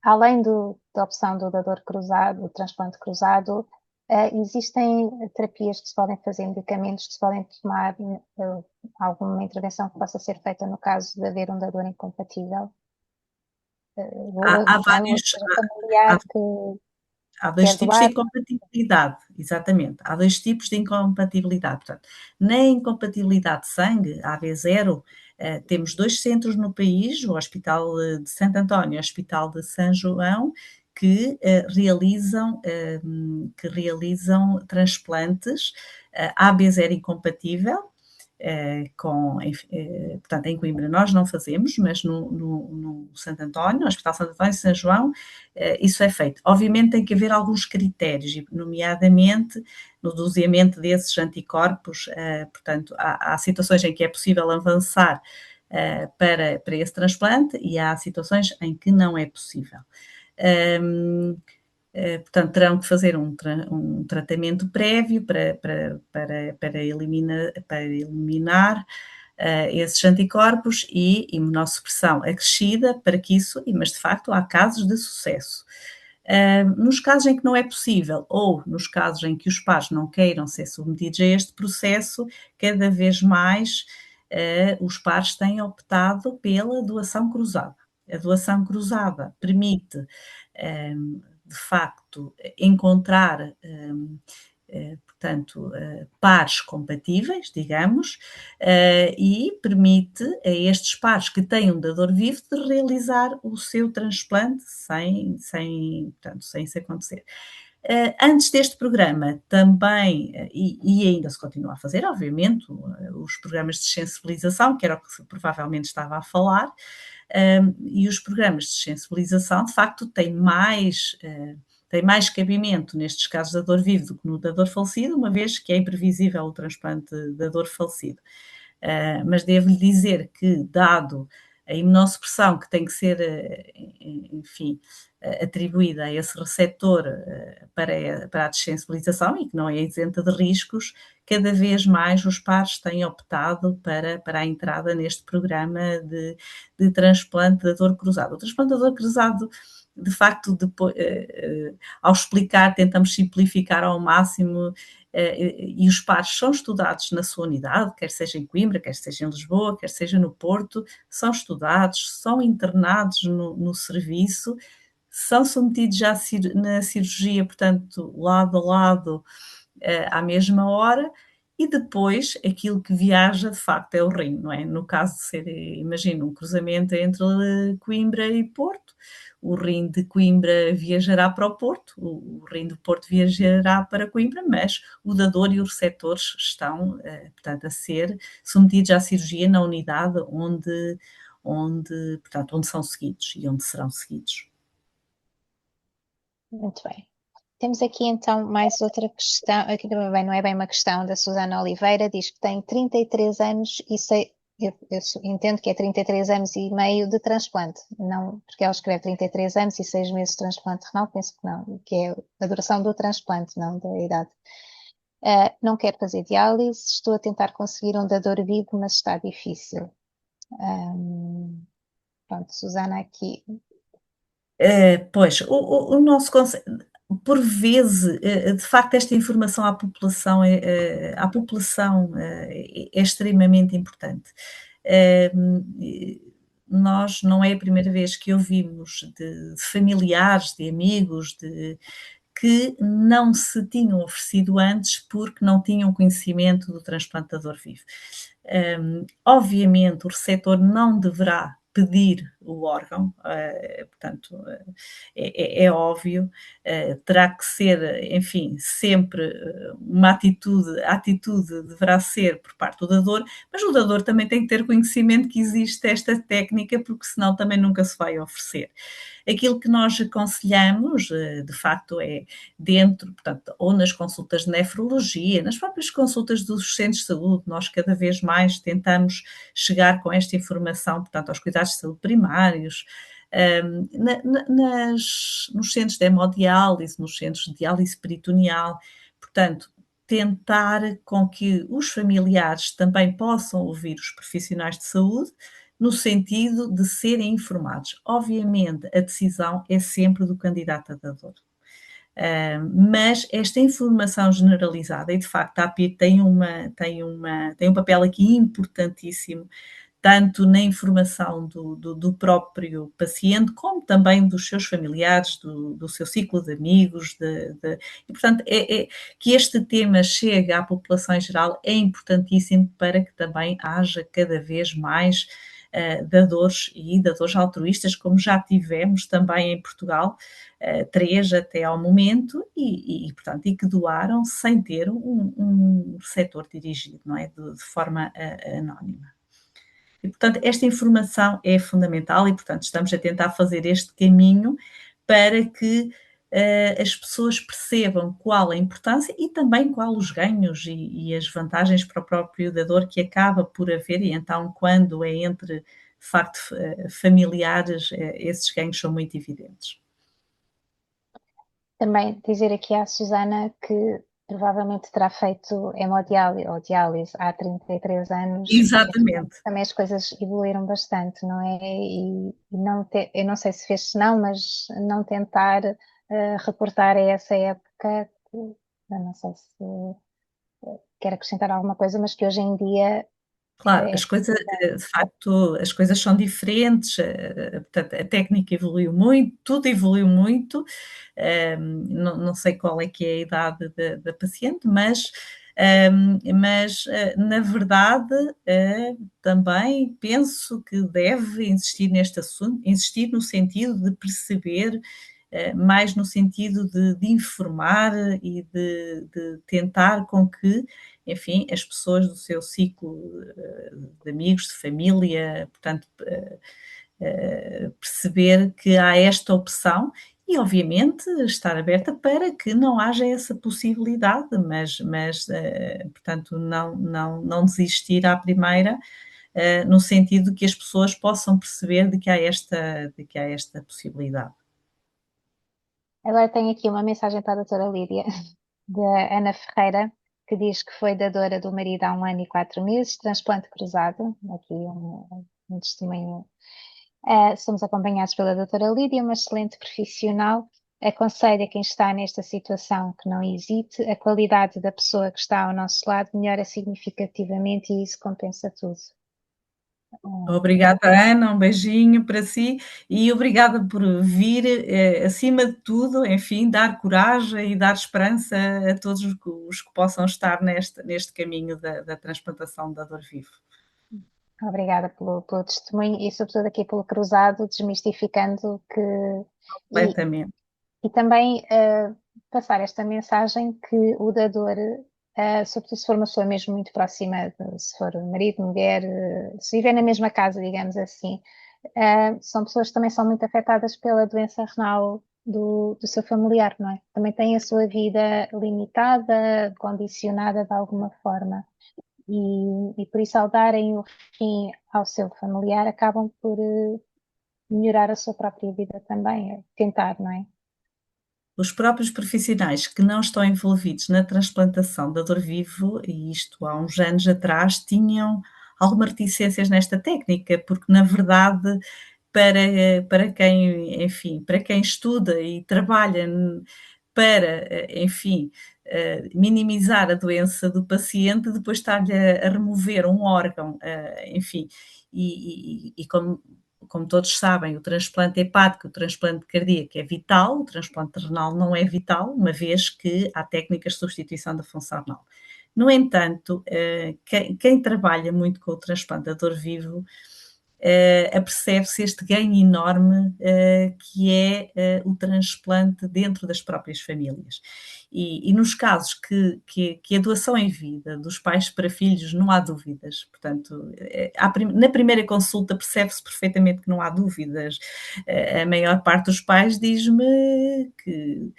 Além da opção do dador cruzado, do transplante cruzado, existem terapias que se podem fazer, medicamentos que se podem tomar, alguma intervenção que possa ser feita no caso de haver um dador incompatível? Há Ou vários, seja, familiar que Há dois quer tipos de doar? incompatibilidade, exatamente. Há dois tipos de incompatibilidade. Portanto, na incompatibilidade de sangue, AB0, temos dois centros no país, o Hospital de Santo António e o Hospital de São João, que realizam transplantes AB0 incompatível, portanto, em Coimbra nós não fazemos, mas no Santo António, no Hospital Santo António e São João, isso é feito. Obviamente tem que haver alguns critérios, nomeadamente no doseamento desses anticorpos, portanto, há situações em que é possível avançar para esse transplante e há situações em que não é possível. Portanto, terão que fazer um tratamento prévio para eliminar esses anticorpos e imunossupressão acrescida para que isso, mas de facto há casos de sucesso. Nos casos em que não é possível ou nos casos em que os pares não queiram ser submetidos a este processo, cada vez mais os pares têm optado pela doação cruzada. A doação cruzada permite de facto, encontrar, portanto, pares compatíveis, digamos, e permite a estes pares que têm um dador vivo de realizar o seu transplante sem isso acontecer. Antes deste programa também, e ainda se continua a fazer, obviamente, os programas de sensibilização, que era o que provavelmente estava a falar, e os programas de sensibilização, de facto, têm mais cabimento nestes casos de dador vivo do que no dador falecido, uma vez que é imprevisível o transplante de dador falecido. Mas devo-lhe dizer que, dado a imunossupressão que tem que ser, enfim, atribuída a esse receptor para a dessensibilização e que não é isenta de riscos, cada vez mais os pares têm optado para a entrada neste programa de transplante de dador cruzado. O transplante de dador cruzado, de facto, depois, ao explicar, tentamos simplificar ao máximo, e os pares são estudados na sua unidade, quer seja em Coimbra, quer seja em Lisboa, quer seja no Porto, são estudados, são internados no serviço, são submetidos já na cirurgia, portanto, lado a lado, à mesma hora, e depois aquilo que viaja de facto é o rim, não é? No caso de ser, imagina, um cruzamento entre Coimbra e Porto, o rim de Coimbra viajará para o Porto, o rim do Porto viajará para Coimbra, mas o dador e os receptores estão, portanto, a ser submetidos à cirurgia na unidade onde são seguidos e onde serão seguidos. Muito bem. Temos aqui então mais outra questão, aqui também não é bem uma questão da Susana Oliveira, diz que tem 33 anos e eu entendo que é 33 anos e meio de transplante, não, porque ela escreve 33 anos e 6 meses de transplante renal, penso que não, que é a duração do transplante, não da idade. Não quero fazer diálise, estou a tentar conseguir um dador vivo, mas está difícil. Pronto, Susana, aqui. Pois, o nosso conselho, por vezes, de facto, esta informação à população é extremamente importante. Nós não é a primeira vez que ouvimos de familiares, de amigos, que não se tinham oferecido antes porque não tinham conhecimento do transplantador vivo. Obviamente, o receptor não deverá pedir o órgão, portanto, é óbvio, terá que ser, enfim, sempre uma atitude, a atitude deverá ser por parte do dador, mas o dador também tem que ter conhecimento que existe esta técnica, porque senão também nunca se vai oferecer. Aquilo que nós aconselhamos, de facto, é dentro, portanto, ou nas consultas de nefrologia, nas próprias consultas dos centros de saúde, nós cada vez mais tentamos chegar com esta informação, portanto, aos cuidados de saúde primários, nos centros de hemodiálise, nos centros de diálise peritoneal, portanto, tentar com que os familiares também possam ouvir os profissionais de saúde, no sentido de serem informados. Obviamente, a decisão é sempre do candidato a dador. Mas esta informação generalizada, e de facto a API tem um papel aqui importantíssimo, tanto na informação do próprio paciente, como também dos seus familiares, do seu ciclo de amigos, e portanto que este tema chegue à população em geral é importantíssimo para que também haja cada vez mais dadores e dadores altruístas, como já tivemos também em Portugal, 3 até ao momento, portanto, e que doaram sem ter um receptor dirigido, não é? De forma anónima. E, portanto, esta informação é fundamental e, portanto, estamos a tentar fazer este caminho para que as pessoas percebam qual a importância e também qual os ganhos e as vantagens para o próprio dador que acaba por haver, e então, quando é entre, de facto, familiares, esses ganhos são muito evidentes. Também dizer aqui à Susana que provavelmente terá feito hemodiálise ou diálise há 33 anos. Exatamente. Também as coisas evoluíram bastante, não é? E não eu não sei se fez senão, mas não tentar reportar a essa época, eu não sei se quer acrescentar alguma coisa, mas que hoje em dia Claro, as coisas, de facto, as coisas são diferentes, portanto, a técnica evoluiu muito, tudo evoluiu muito, não sei qual é que é a idade da paciente, mas na verdade, também penso que deve insistir neste assunto, insistir no sentido de perceber, mais no sentido de informar e de tentar com que, enfim, as pessoas do seu ciclo de amigos, de família, portanto, perceber que há esta opção e, obviamente, estar aberta para que não haja essa possibilidade, mas portanto, não desistir à primeira, no sentido de que as pessoas possam perceber de que há esta possibilidade. Agora tenho aqui uma mensagem para a doutora Lídia, da Ana Ferreira, que diz que foi dadora do marido há 1 ano e 4 meses, transplante cruzado, aqui um testemunho. Somos acompanhados pela doutora Lídia, uma excelente profissional, aconselha quem está nesta situação que não hesite, a qualidade da pessoa que está ao nosso lado melhora significativamente e isso compensa tudo. Obrigada, Ana, um beijinho para si e obrigada por vir, acima de tudo, enfim, dar coragem e dar esperança a todos os que possam estar neste caminho da transplantação da dor vivo. Obrigada pelo testemunho e, sobretudo, aqui pelo cruzado, desmistificando que. Completamente. E também passar esta mensagem que o dador, sobretudo se for uma pessoa mesmo muito próxima, se for marido, mulher, se viver na mesma casa, digamos assim, são pessoas que também são muito afetadas pela doença renal do seu familiar, não é? Também têm a sua vida limitada, condicionada de alguma forma. E por isso, ao darem o fim ao seu familiar, acabam por melhorar a sua própria vida também, tentar, não é? Os próprios profissionais que não estão envolvidos na transplantação da dor vivo, e isto há uns anos atrás, tinham algumas reticências nesta técnica, porque na verdade para quem, enfim, para quem estuda e trabalha para, enfim, minimizar a doença do paciente, depois estar-lhe a remover um órgão, enfim, e como todos sabem, o transplante hepático, o transplante cardíaco é vital, o transplante renal não é vital, uma vez que há técnicas de substituição da função renal. No entanto, quem trabalha muito com o transplantador vivo apercebe-se este ganho enorme que é o transplante dentro das próprias famílias. E nos casos que a doação em vida dos pais para filhos não há dúvidas, portanto, na primeira consulta percebe-se perfeitamente que não há dúvidas. A maior parte dos pais diz-me que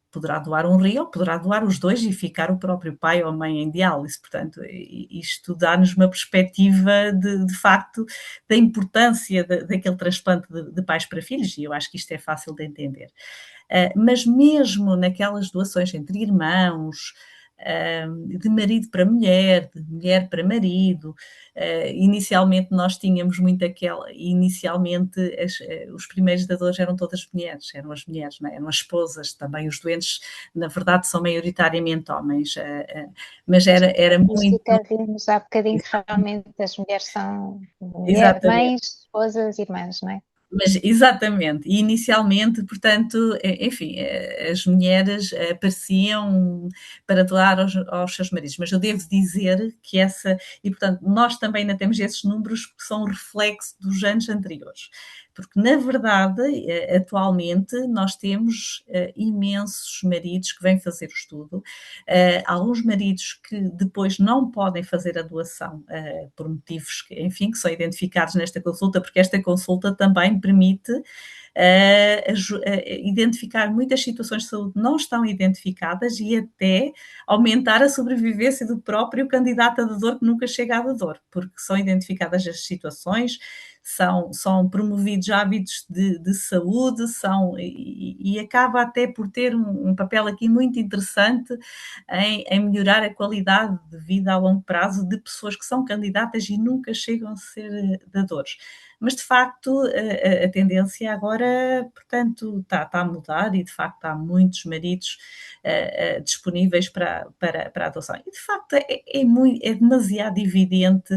poderá doar um rim ou poderá doar os dois e ficar o próprio pai ou mãe em diálise. Portanto, isto dá-nos uma perspectiva de facto da importância daquele transplante de pais para filhos, e eu acho que isto é fácil de entender. Mas mesmo naquelas doações entre irmãos, de marido para mulher, de mulher para marido. Inicialmente nós tínhamos muito inicialmente os primeiros dadores eram todas mulheres, eram as mulheres, não é? Eram as esposas, também os doentes, na verdade, são maioritariamente homens, mas era muito... Vimos há bocadinho que realmente as mulheres são mulheres, Exatamente. mães, esposas, irmãs, não é? Mas exatamente, e inicialmente, portanto, enfim, as mulheres apareciam para doar aos seus maridos, mas eu devo dizer que e portanto, nós também ainda temos esses números que são reflexo dos anos anteriores, porque na verdade, atualmente, nós temos imensos maridos que vêm fazer o estudo, alguns maridos que depois não podem fazer a doação por motivos que, enfim, que são identificados nesta consulta, porque esta consulta também permite identificar muitas situações de saúde que não estão identificadas e até aumentar a sobrevivência do próprio candidato a dador que nunca chega a dador, porque são identificadas as situações, são promovidos hábitos de saúde, e acaba até por ter um papel aqui muito interessante em melhorar a qualidade de vida a longo prazo de pessoas que são candidatas e nunca chegam a ser dadores. Mas, de facto, a tendência agora, portanto, está a mudar e, de facto, há muitos maridos disponíveis para a adoção. E, de facto, é demasiado evidente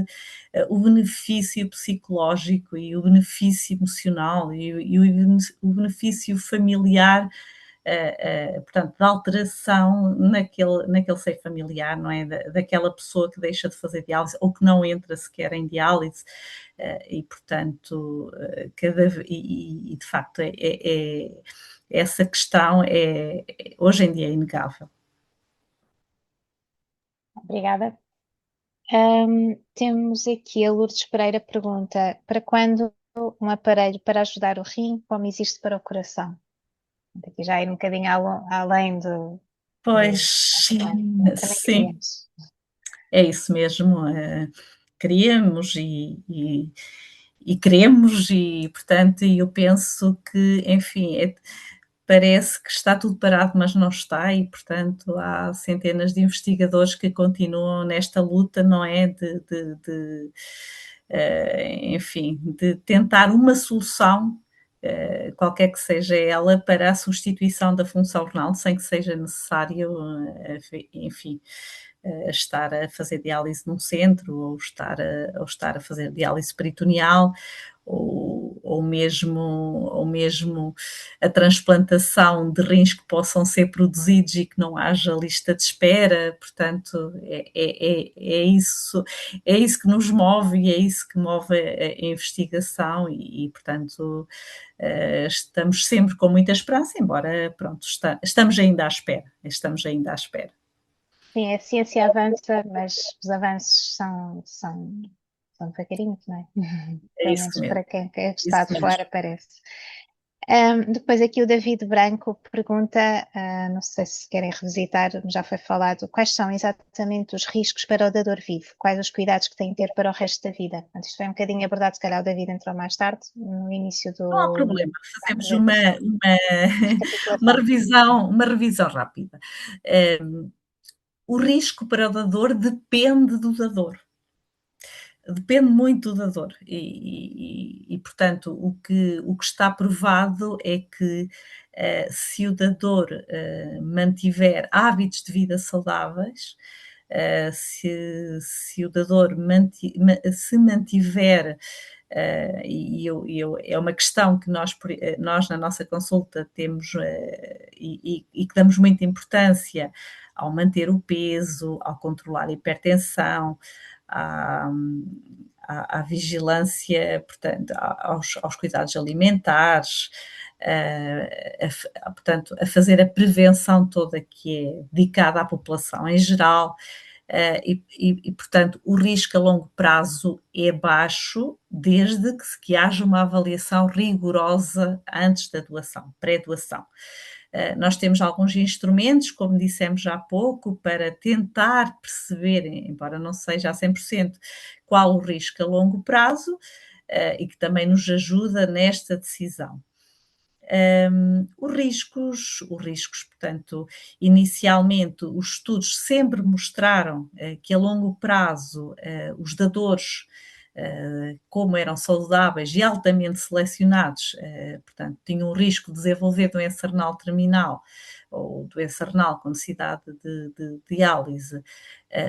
o benefício psicológico e o benefício emocional e o benefício familiar, portanto, da alteração naquele seio familiar, não é? Daquela pessoa que deixa de fazer diálise ou que não entra sequer em diálise, e portanto, de facto, essa questão hoje em dia é inegável. Obrigada. Temos aqui a Lourdes Pereira pergunta: para quando um aparelho para ajudar o rim, como existe para o coração? Aqui já ir um bocadinho além do. Pois, Também sim, queríamos. é isso mesmo. Queríamos e queremos, e portanto, eu penso que, enfim, parece que está tudo parado, mas não está, e portanto há centenas de investigadores que continuam nesta luta, não é? Enfim, de tentar uma solução, qualquer que seja ela, para a substituição da função renal, sem que seja necessário, enfim, estar a fazer diálise num centro ou estar a fazer diálise peritoneal ou mesmo a transplantação de rins que possam ser produzidos e que não haja lista de espera. Portanto, é isso que nos move e é isso que move a investigação e portanto, estamos sempre com muita esperança, embora, pronto, estamos ainda à espera. Sim, a ciência avança, mas os avanços são devagarinhos, não é? É Pelo isso menos mesmo. para quem está de Isso fora, mesmo. parece. Depois aqui o David Branco pergunta, não sei se querem revisitar, já foi falado, quais são exatamente os riscos para o dador vivo? Quais os cuidados que tem de ter para o resto da vida? Portanto, isto foi um bocadinho abordado, se calhar o David entrou mais tarde, no início Não há problema, da fazemos apresentação. Recapitulação. uma revisão rápida. O risco para o dador depende do dador. Depende muito do dador portanto, o que está provado é que, se o dador, mantiver hábitos de vida saudáveis, se o dador se mantiver, é uma questão que nós na nossa consulta temos, e que damos muita importância ao manter o peso, ao controlar a hipertensão, à, à vigilância, portanto, aos cuidados alimentares, portanto, a fazer a prevenção toda que é dedicada à população em geral. Portanto, o risco a longo prazo é baixo, desde que haja uma avaliação rigorosa antes da doação, pré-doação. Nós temos alguns instrumentos, como dissemos já há pouco, para tentar perceber, embora não seja a 100%, qual o risco a longo prazo, e que também nos ajuda nesta decisão. Os riscos, portanto, inicialmente os estudos sempre mostraram que a longo prazo os dadores como eram saudáveis e altamente selecionados, portanto, tinham um risco de desenvolver doença renal terminal ou doença renal com necessidade de diálise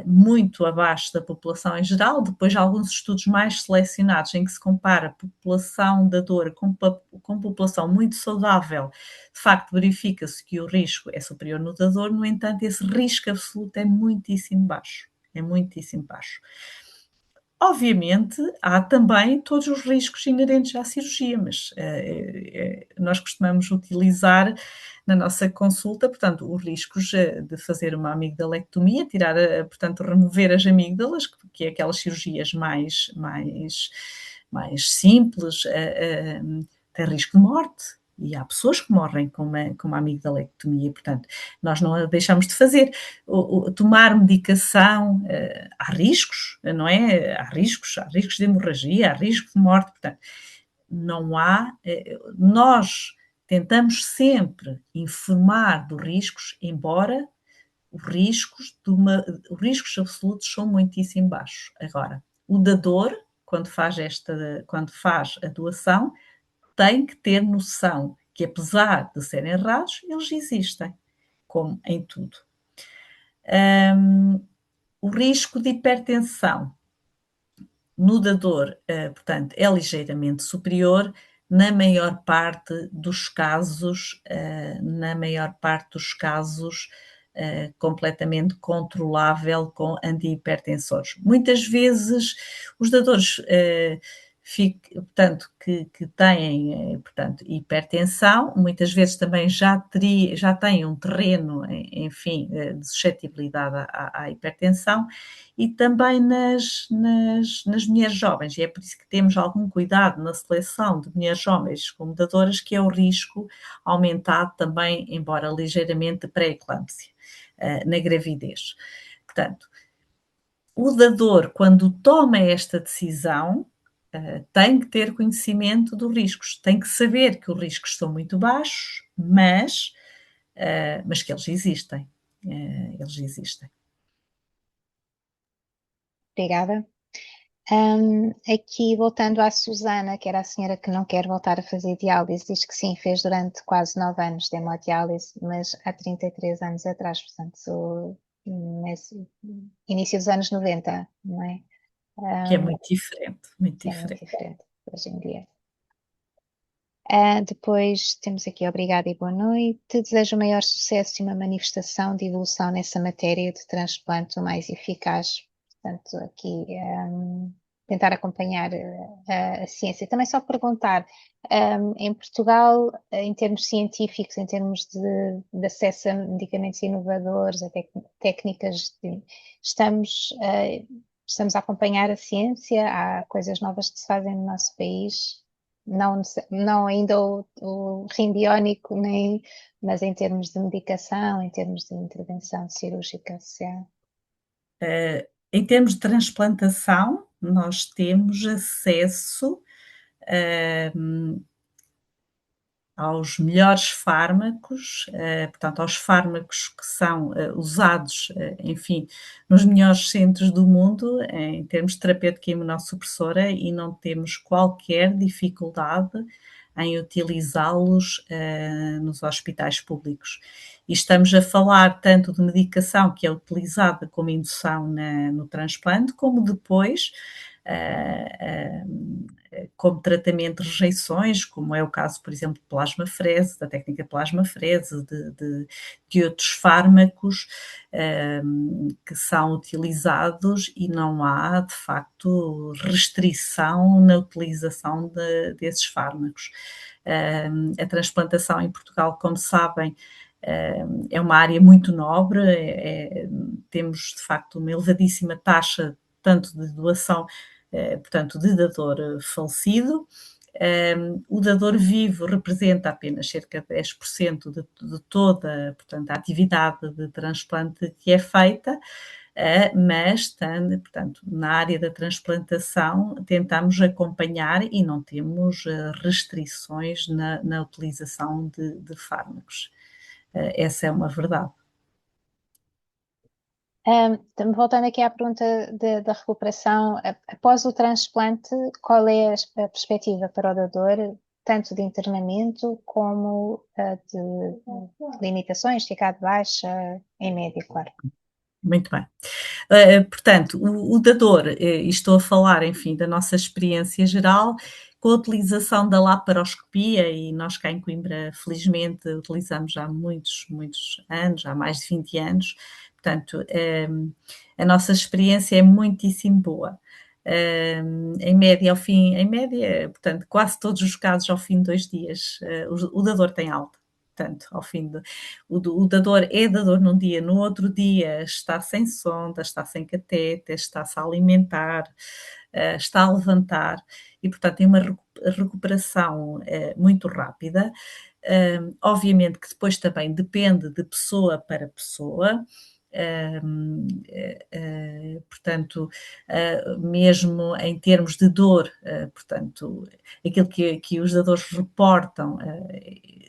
muito abaixo da população em geral. Depois, alguns estudos mais selecionados em que se compara a população dadora com população muito saudável, de facto verifica-se que o risco é superior no dador. No entanto, esse risco absoluto é muitíssimo baixo. É muitíssimo baixo. Obviamente, há também todos os riscos inerentes à cirurgia, mas nós costumamos utilizar na nossa consulta, portanto, os riscos de fazer uma amigdalectomia, tirar, portanto, remover as amígdalas, que é aquelas cirurgias mais simples, tem risco de morte. E há pessoas que morrem com uma amigdalectomia, portanto, nós não a deixamos de fazer. Tomar medicação, há riscos, não é? Há riscos de hemorragia, há risco de morte, portanto, não há. Nós tentamos sempre informar dos riscos, embora os riscos absolutos são muitíssimo baixos. Agora, o dador, quando faz a doação, tem que ter noção que, apesar de serem raros, eles existem, como em tudo. O risco de hipertensão no dador, portanto, é ligeiramente superior na maior parte dos casos, completamente controlável com antihipertensores. Muitas vezes os dadores portanto, que têm portanto, hipertensão, muitas vezes também já têm um terreno, enfim, de suscetibilidade à hipertensão, e também nas mulheres jovens, e é por isso que temos algum cuidado na seleção de mulheres jovens como dadoras, que é o risco aumentado também, embora ligeiramente, de pré-eclâmpsia na gravidez. Portanto, o dador, quando toma esta decisão, tem que ter conhecimento dos riscos, tem que saber que os riscos são muito baixos, mas que eles existem. Eles existem. Obrigada. Aqui, voltando à Susana, que era a senhora que não quer voltar a fazer diálise, diz que sim, fez durante quase 9 anos de hemodiálise, mas há 33 anos atrás, portanto, nesse início dos anos 90, não é? Que é muito diferente, muito que é muito diferente. diferente hoje em dia. Depois temos aqui obrigada e boa noite. Desejo o maior sucesso e uma manifestação de evolução nessa matéria de transplante o mais eficaz. Portanto, aqui tentar acompanhar a ciência. Também só perguntar, em Portugal, em termos científicos, em termos de acesso a medicamentos inovadores, a técnicas, estamos a acompanhar a ciência? Há coisas novas que se fazem no nosso país? Não ainda o rim biónico, mas em termos de medicação, em termos de intervenção cirúrgica, se há. Em termos de transplantação, nós temos acesso aos melhores fármacos, portanto, aos fármacos que são usados, enfim, nos melhores centros do mundo, em termos de terapêutica imunossupressora, e não temos qualquer dificuldade em utilizá-los nos hospitais públicos. E estamos a falar tanto de medicação que é utilizada como indução no transplante, como depois como tratamento de rejeições, como é o caso, por exemplo, de plasmafrese, da técnica plasmafrese, de outros fármacos que são utilizados, e não há, de facto, restrição na utilização desses fármacos. A transplantação em Portugal, como sabem, é uma área muito nobre, temos, de facto, uma elevadíssima taxa tanto de doação, portanto, de dador falecido. O dador vivo representa apenas cerca de 10% de toda, portanto, a atividade de transplante que é feita, mas, portanto, na área da transplantação tentamos acompanhar e não temos restrições na utilização de fármacos. Essa é uma verdade. Voltando aqui à pergunta da recuperação, após o transplante, qual é a perspectiva para o dador, tanto de internamento como de limitações, ficar de baixa, em média, claro. Muito bem. Portanto, o dador, e estou a falar, enfim, da nossa experiência geral, com a utilização da laparoscopia, e nós cá em Coimbra, felizmente, utilizamos já há muitos, muitos anos, há mais de 20 anos, portanto, a nossa experiência é muitíssimo boa. Em média, portanto, quase todos os casos ao fim de 2 dias, o dador tem alta. Portanto, ao fim de, o dador é dador num dia, no outro dia está sem sonda, está sem catéter, está-se a alimentar, está a levantar e, portanto, tem uma recuperação muito rápida. Obviamente que depois também depende de pessoa para pessoa. Portanto, mesmo em termos de dor, portanto, aquilo que os dadores reportam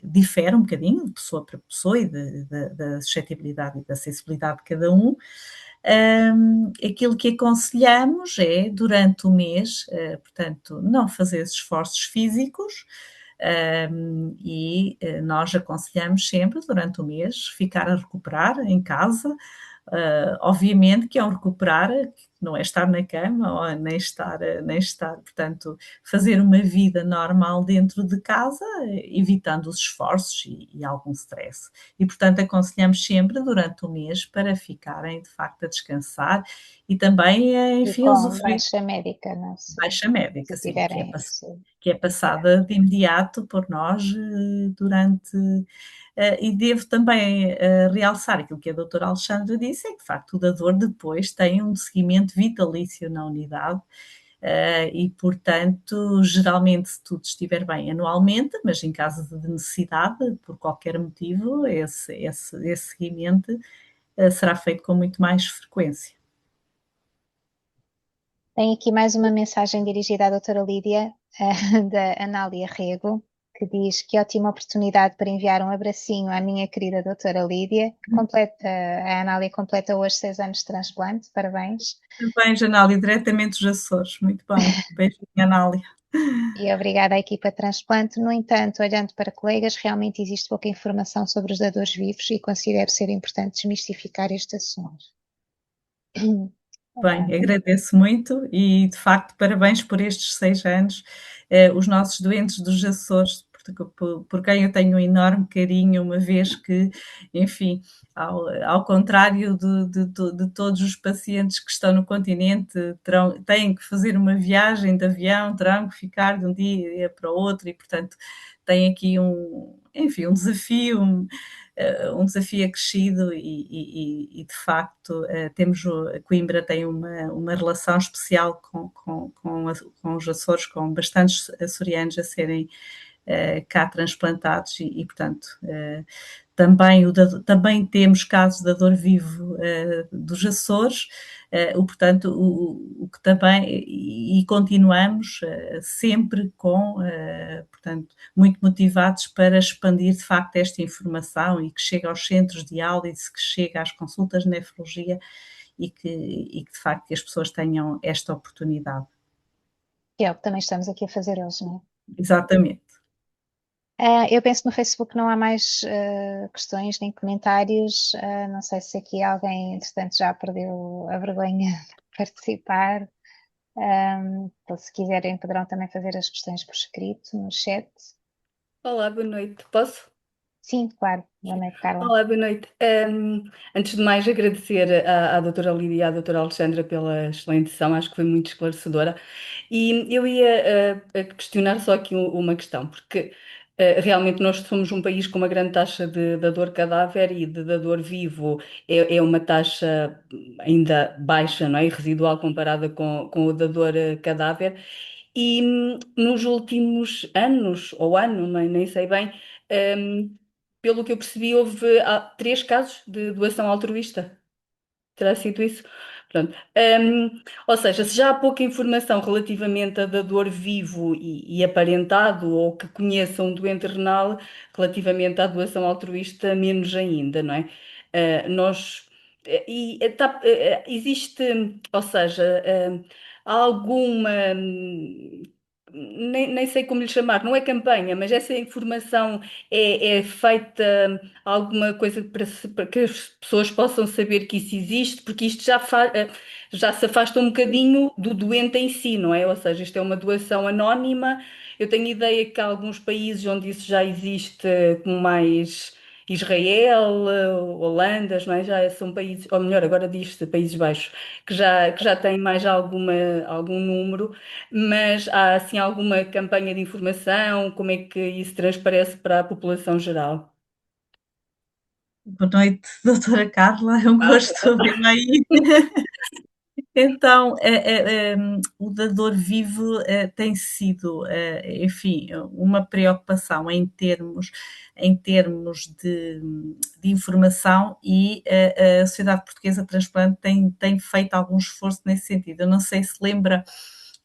difere um bocadinho de pessoa para pessoa e da suscetibilidade e da sensibilidade de cada um. Aquilo que aconselhamos é, durante o mês, portanto, não fazer esforços físicos, e nós aconselhamos sempre, durante o mês, ficar a recuperar em casa. Obviamente que é um recuperar, não é estar na cama, ou nem estar, portanto, fazer uma vida normal dentro de casa, evitando os esforços e algum stress. E, portanto, aconselhamos sempre durante o mês para ficarem, de facto, a descansar e também, E enfim, com usufruir baixa médica, não de se, baixa médica, se sim, tiverem. que é passada de imediato por nós durante. E devo também realçar aquilo que a doutora Alexandra disse, é que de facto o dador depois tem um seguimento vitalício na unidade e, portanto, geralmente se tudo estiver bem anualmente, mas em caso de necessidade, por qualquer motivo, esse seguimento será feito com muito mais frequência. Tem aqui mais uma mensagem dirigida à doutora Lídia, da Anália Rego, que diz que ótima oportunidade para enviar um abracinho à minha querida doutora Lídia, que a Anália completa hoje 6 anos de transplante, parabéns. Parabéns, Anália, diretamente dos Açores, muito bem, beijinho, Anália. E obrigada à equipa de transplante. No entanto, olhando para colegas, realmente existe pouca informação sobre os dadores vivos e considero ser importante desmistificar este assunto. Bem, agradeço muito e, de facto, parabéns por estes 6 anos. Os nossos doentes dos Açores, por quem eu tenho um enorme carinho, uma vez que, enfim, ao contrário de todos os pacientes que estão no continente, têm que fazer uma viagem de avião, terão que ficar de um dia para o outro e, portanto, têm aqui enfim, um desafio acrescido e de facto Coimbra tem uma relação especial com os Açores, com bastantes açorianos a serem cá transplantados e portanto também temos casos de dador vivo dos Açores, portanto, o que também, e continuamos sempre portanto, muito motivados para expandir de facto esta informação e que chegue aos centros de diálise, que chegue às consultas de nefrologia e que de facto que as pessoas tenham esta oportunidade. Que é o que também estamos aqui a fazer hoje, não é? Exatamente. Eu penso que no Facebook não há mais questões nem comentários. Não sei se aqui alguém, entretanto, já perdeu a vergonha de participar. Então, se quiserem, poderão também fazer as questões por escrito no chat. Olá, boa noite. Posso? Sim, claro. Boa noite, Carla. Olá, boa noite. Antes de mais, agradecer à doutora Lídia e à doutora Alexandra pela excelente sessão, acho que foi muito esclarecedora. E eu ia questionar só aqui uma questão, porque realmente nós somos um país com uma grande taxa de dador cadáver e de dador vivo é uma taxa ainda baixa, não é? E residual comparada com o dador cadáver. E nos últimos anos, ou ano, nem sei bem, hum, pelo que eu percebi, houve 3 casos de doação altruísta. Terá sido isso? Pronto. Ou seja, se já há pouca informação relativamente a dador vivo e aparentado ou que conheça um doente renal relativamente à doação altruísta, menos ainda, não é? Nós existe, ou seja, alguma, nem sei como lhe chamar, não é campanha, mas essa informação é feita alguma coisa para que as pessoas possam saber que isso existe, porque isto já se afasta um bocadinho do doente em si, não é? Ou seja, isto é uma doação anónima. Eu tenho ideia que há alguns países onde isso já existe, como mais Israel, Holandas, não é? Já são países, ou melhor, agora diz-se Países Baixos, que já têm mais algum número, mas há assim alguma campanha de informação, como é que isso transparece para a população geral? Boa noite, doutora Carla, é um gosto vê-la aí. Então, o dador vivo tem sido, enfim, uma preocupação em termos de informação, e a Sociedade Portuguesa de Transplante tem feito algum esforço nesse sentido. Eu não sei se lembra,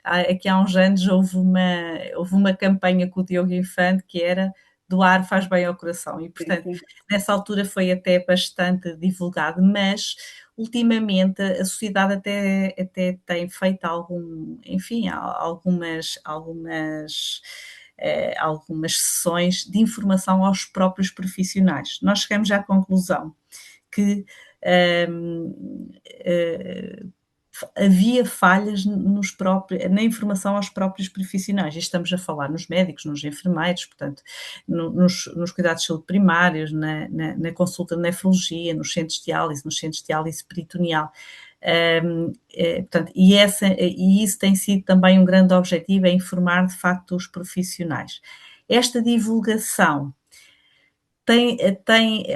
aqui há uns anos houve uma campanha com o Diogo Infante que era doar faz bem ao coração, e Sim, portanto sim. nessa altura foi até bastante divulgado, mas ultimamente a sociedade até tem feito enfim, algumas sessões de informação aos próprios profissionais. Nós chegamos à conclusão que havia falhas na informação aos próprios profissionais. E estamos a falar nos médicos, nos enfermeiros, portanto, nos cuidados de saúde primários, na consulta de nefrologia, nos centros de diálise, nos centros de diálise peritoneal. Portanto, e isso tem sido também um grande objetivo, é informar de facto os profissionais. Esta divulgação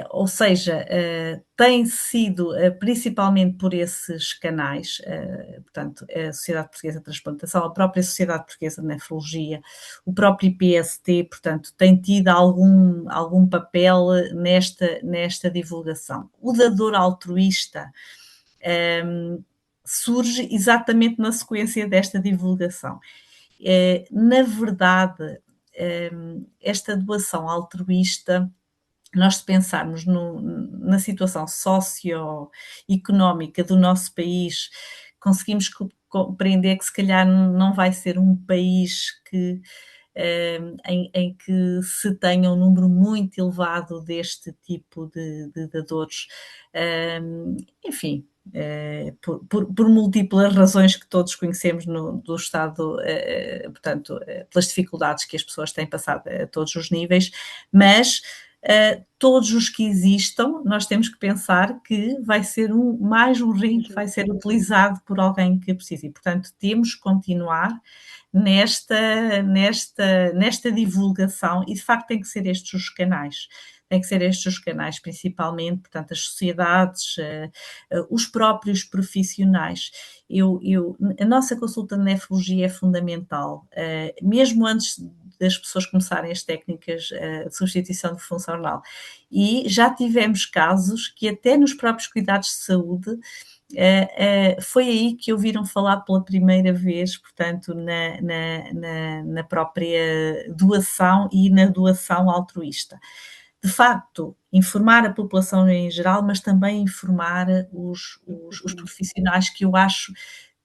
ou seja, tem sido principalmente por esses canais, portanto, a Sociedade Portuguesa de Transplantação, a própria Sociedade Portuguesa de Nefrologia, o próprio IPST, portanto, tem tido algum papel nesta divulgação. O dador altruísta surge exatamente na sequência desta divulgação. Na verdade, esta doação altruísta, nós, se pensarmos na situação socioeconómica do nosso país, conseguimos compreender que se calhar não vai ser um país em que se tenha um número muito elevado deste tipo de dadores. Enfim, por múltiplas razões que todos conhecemos do Estado, portanto, pelas dificuldades que as pessoas têm passado a todos os níveis, mas todos os que existam, nós temos que pensar que vai ser mais um rim que vai ser utilizado por alguém que precisa, e portanto temos que continuar nesta divulgação, e de facto tem que ser estes os canais. Tem que ser estes os canais, principalmente, portanto, as sociedades, os próprios profissionais. A nossa consulta de nefrologia é fundamental, mesmo antes das pessoas começarem as técnicas de substituição de função renal. E já tivemos casos que até nos próprios cuidados de saúde foi aí que ouviram falar pela primeira vez, portanto, na própria doação e na doação altruísta. De facto, informar a população em geral, mas também informar os profissionais, que eu acho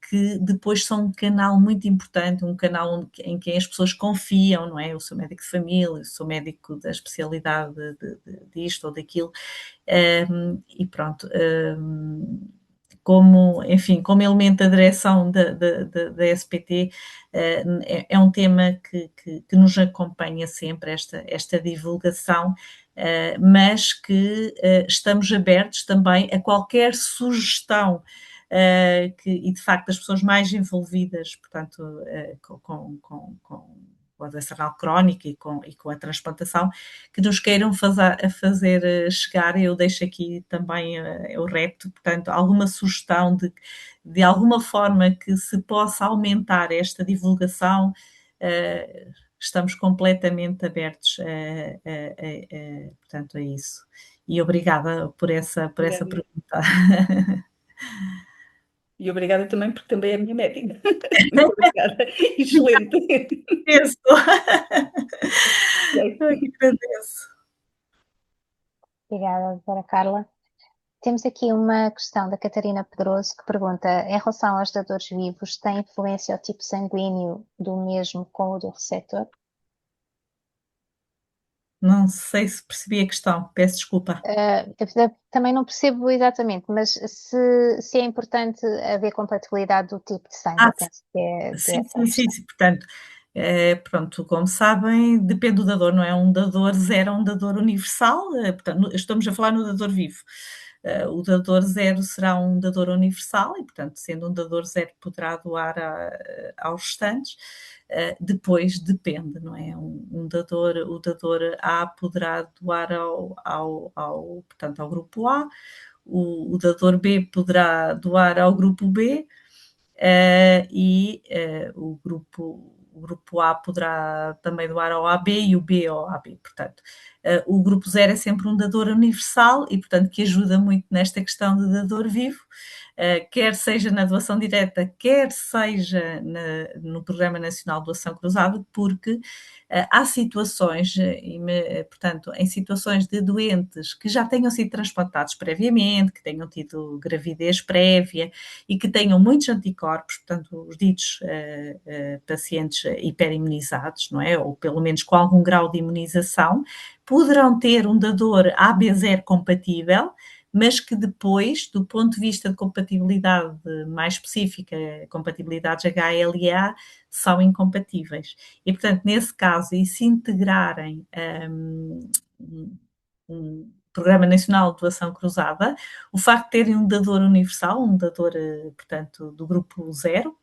que depois são um canal muito importante, um canal em que as pessoas confiam, não é? Eu sou médico de família, eu sou médico da especialidade disto ou daquilo, e pronto. Enfim, como elemento da direção da SPT, é um tema que nos acompanha sempre, esta divulgação, mas que estamos abertos também a qualquer sugestão, e de facto as pessoas mais envolvidas, portanto, com a doença renal crónica e com a transplantação, que nos queiram fazer chegar. Eu deixo aqui também o repto, portanto, alguma sugestão de alguma forma que se possa aumentar esta divulgação. Estamos completamente abertos portanto, a isso. E obrigada por essa Obrigada. pergunta. E obrigada também, porque também é minha médica. Muito obrigada. Excelente. Agradeço. Eu que agradeço. Obrigada, doutora Carla. Temos aqui uma questão da Catarina Pedroso que pergunta: em relação aos dadores vivos, tem influência o tipo sanguíneo do mesmo com o do receptor? Não sei se percebi a questão, peço desculpa. Também não percebo exatamente, mas se é importante haver compatibilidade do tipo de sangue, Ah, eu penso que é sim, essa a sim, sim, questão. sim. Portanto, pronto, como sabem, depende do dador, não é? Um dador zero é um dador universal, portanto, estamos a falar no dador vivo. O dador zero será um dador universal e, portanto, sendo um dador zero, poderá doar aos restantes. Depois depende, não é? O dador A poderá doar portanto, ao grupo A, o dador B poderá doar ao grupo B, o grupo A poderá também doar ao AB e o B ao AB. Portanto, o grupo zero é sempre um dador universal e, portanto, que ajuda muito nesta questão de dador vivo, quer seja na doação direta, quer seja no Programa Nacional de Doação Cruzada, porque há situações, portanto, em situações de doentes que já tenham sido transplantados previamente, que tenham tido gravidez prévia e que tenham muitos anticorpos, portanto, os ditos pacientes hiperimunizados, não é? Ou pelo menos com algum grau de imunização, poderão ter um dador AB0 compatível, mas que depois, do ponto de vista de compatibilidade mais específica, compatibilidades HLA, são incompatíveis. E, portanto, nesse caso, e se integrarem um Programa Nacional de Doação Cruzada, o facto de terem um dador universal, um dador, portanto, do grupo zero,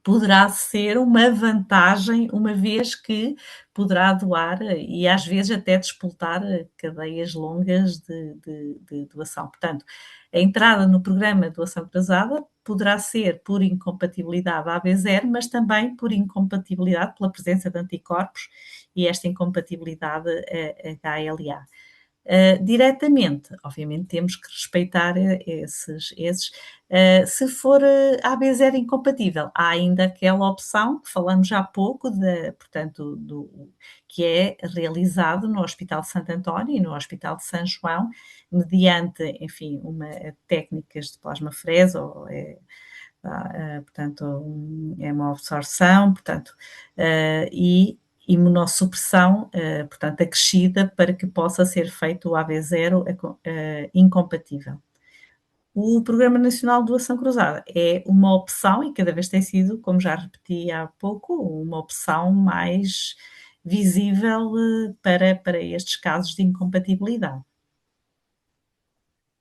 poderá ser uma vantagem, uma vez que poderá doar e às vezes até disputar cadeias longas de doação. Portanto, a entrada no programa de doação cruzada poderá ser por incompatibilidade AB0, mas também por incompatibilidade pela presença de anticorpos e esta incompatibilidade HLA. Diretamente, obviamente temos que respeitar esses. Se for AB0 incompatível, há ainda aquela opção que falamos há pouco, portanto, que é realizado no Hospital de Santo António e no Hospital de São João, mediante, enfim, técnicas de plasmafrese, portanto, é uma absorção, portanto, e imunossupressão, portanto, acrescida para que possa ser feito o AB0 incompatível. O Programa Nacional de Doação Cruzada é uma opção e cada vez tem sido, como já repeti há pouco, uma opção mais visível para estes casos de incompatibilidade.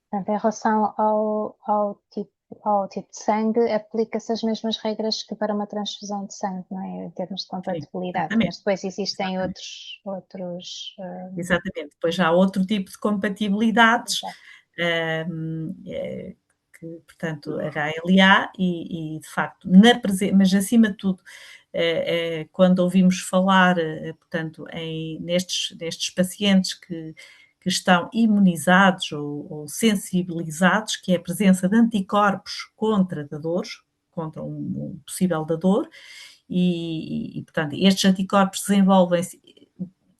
Portanto, em relação ao tipo de sangue, aplica-se as mesmas regras que para uma transfusão de sangue, não é? Em termos de Sim, compatibilidade. exatamente. Mas depois existem Exatamente. outros. Exatamente. Depois há outro tipo de compatibilidades, Exato. que, portanto, HLA e de facto, mas acima de tudo, quando ouvimos falar, portanto, nestes pacientes que estão imunizados ou sensibilizados, que é a presença de anticorpos contra dadores, contra um possível dador, portanto, estes anticorpos desenvolvem-se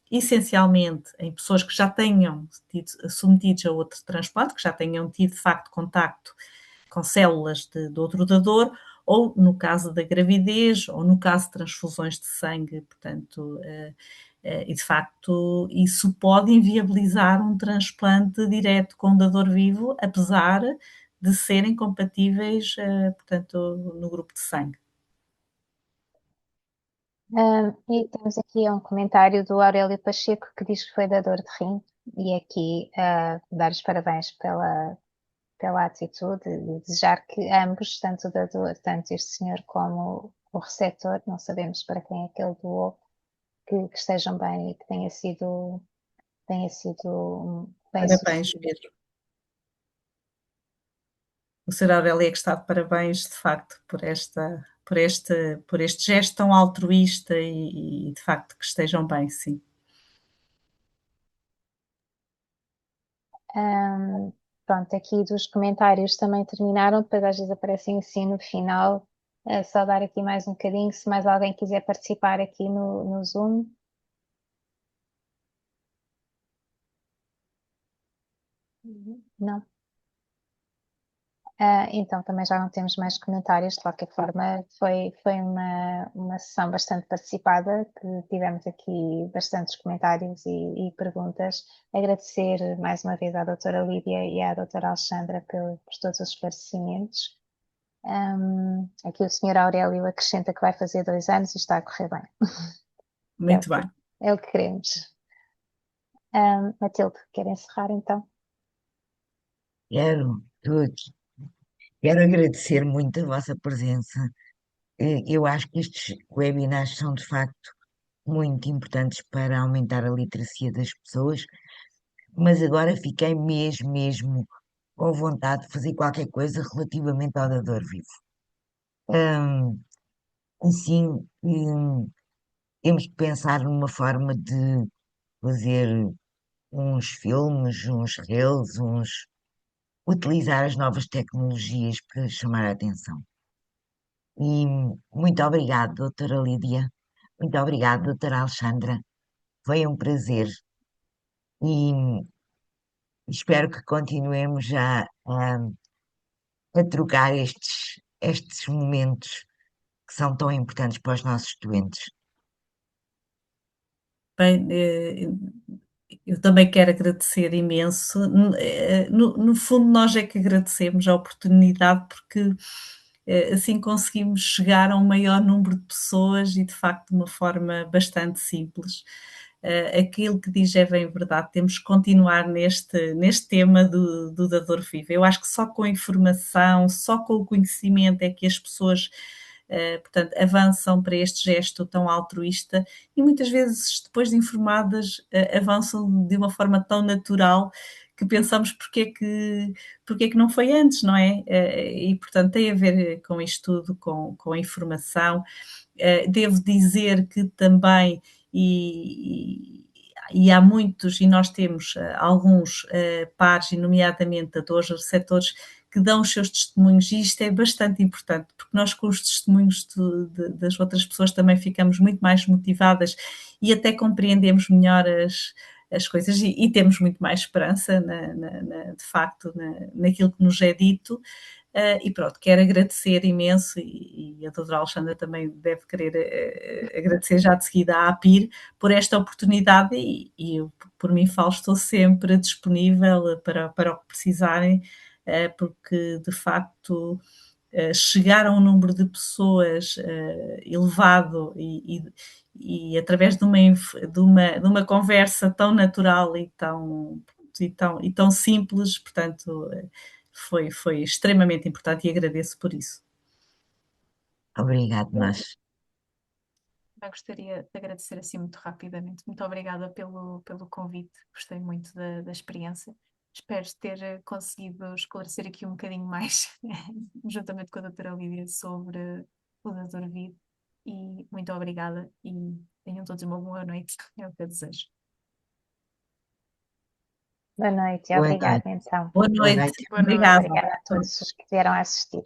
essencialmente em pessoas que já tenham sido submetidos a outro transplante, que já tenham tido de facto contacto com células de outro dador, ou no caso da gravidez, ou no caso de transfusões de sangue, portanto, e de facto isso pode inviabilizar um transplante direto com dador vivo, apesar de serem compatíveis, portanto, no grupo de sangue. E temos aqui um comentário do Aurélio Pacheco que diz que foi dador de rim e aqui dar os parabéns pela atitude e desejar que ambos, tanto o dador, tanto este senhor como o receptor, não sabemos para quem é que ele doou, que estejam bem e que tenha sido bem Parabéns sucedido. mesmo. O Sr. Aurélio é que está de parabéns, de facto, por este gesto tão altruísta e de facto que estejam bem, sim. Pronto, aqui dos comentários também terminaram, depois às vezes aparecem assim no final. Só dar aqui mais um bocadinho, se mais alguém quiser participar aqui no Zoom. Não? Então também já não temos mais comentários. De qualquer forma, foi uma sessão bastante participada, que tivemos aqui bastantes comentários e perguntas. Agradecer mais uma vez à doutora Lídia e à doutora Alexandra por todos os esclarecimentos. Aqui o senhor Aurélio acrescenta que vai fazer 2 anos e está a correr bem. Muito bem. É o que queremos. Matilde, quer encerrar então? Estou aqui. Quero agradecer muito a vossa presença. Eu acho que estes webinars são de facto muito importantes para aumentar a literacia das pessoas, mas agora fiquei mesmo com vontade de fazer qualquer coisa relativamente ao dador vivo. Hum, assim, temos que pensar numa forma de fazer uns filmes, uns reels, utilizar as novas tecnologias para chamar a atenção. E muito obrigado, doutora Lídia. Muito obrigado, doutora Alexandra. Foi um prazer e espero que continuemos a trocar estes momentos que são tão importantes para os nossos doentes. Bem, eu também quero agradecer imenso. No fundo, nós é que agradecemos a oportunidade, porque assim conseguimos chegar a um maior número de pessoas e, de facto, de uma forma bastante simples. Aquilo que diz é bem verdade, temos que continuar neste tema do dador vivo. Eu acho que só com a informação, só com o conhecimento é que as pessoas, portanto, avançam para este gesto tão altruísta e muitas vezes, depois de informadas, avançam de uma forma tão natural que pensamos porque é que não foi antes, não é? E, portanto, tem a ver com isto tudo, com a informação. Devo dizer que também, e há muitos, e nós temos alguns pares, e nomeadamente dadores, receptores, que dão os seus testemunhos, e isto é bastante importante, porque nós com os testemunhos das outras pessoas também ficamos muito mais motivadas e até compreendemos melhor as coisas e temos muito mais esperança, de facto, naquilo que nos é dito. E pronto, quero agradecer imenso, e a doutora Alexandra também deve querer agradecer já de seguida à APIR por esta oportunidade, e eu, por mim falo, estou sempre disponível para o que precisarem, porque de facto chegar a um número de pessoas elevado e através de uma conversa tão natural e tão simples, portanto, foi extremamente importante e agradeço por isso. Obrigado, nós. Eu gostaria de agradecer assim muito rapidamente. Muito obrigada pelo convite, gostei muito da experiência. Espero ter conseguido esclarecer aqui um bocadinho mais, juntamente com a doutora Lídia, sobre o Doutor Vida. E muito obrigada e tenham todos uma boa noite, é o que eu desejo. Boa noite e Boa obrigada noite. então. Boa Boa noite, noite. Boa noite. obrigada. Obrigada a todos os que vieram assistir.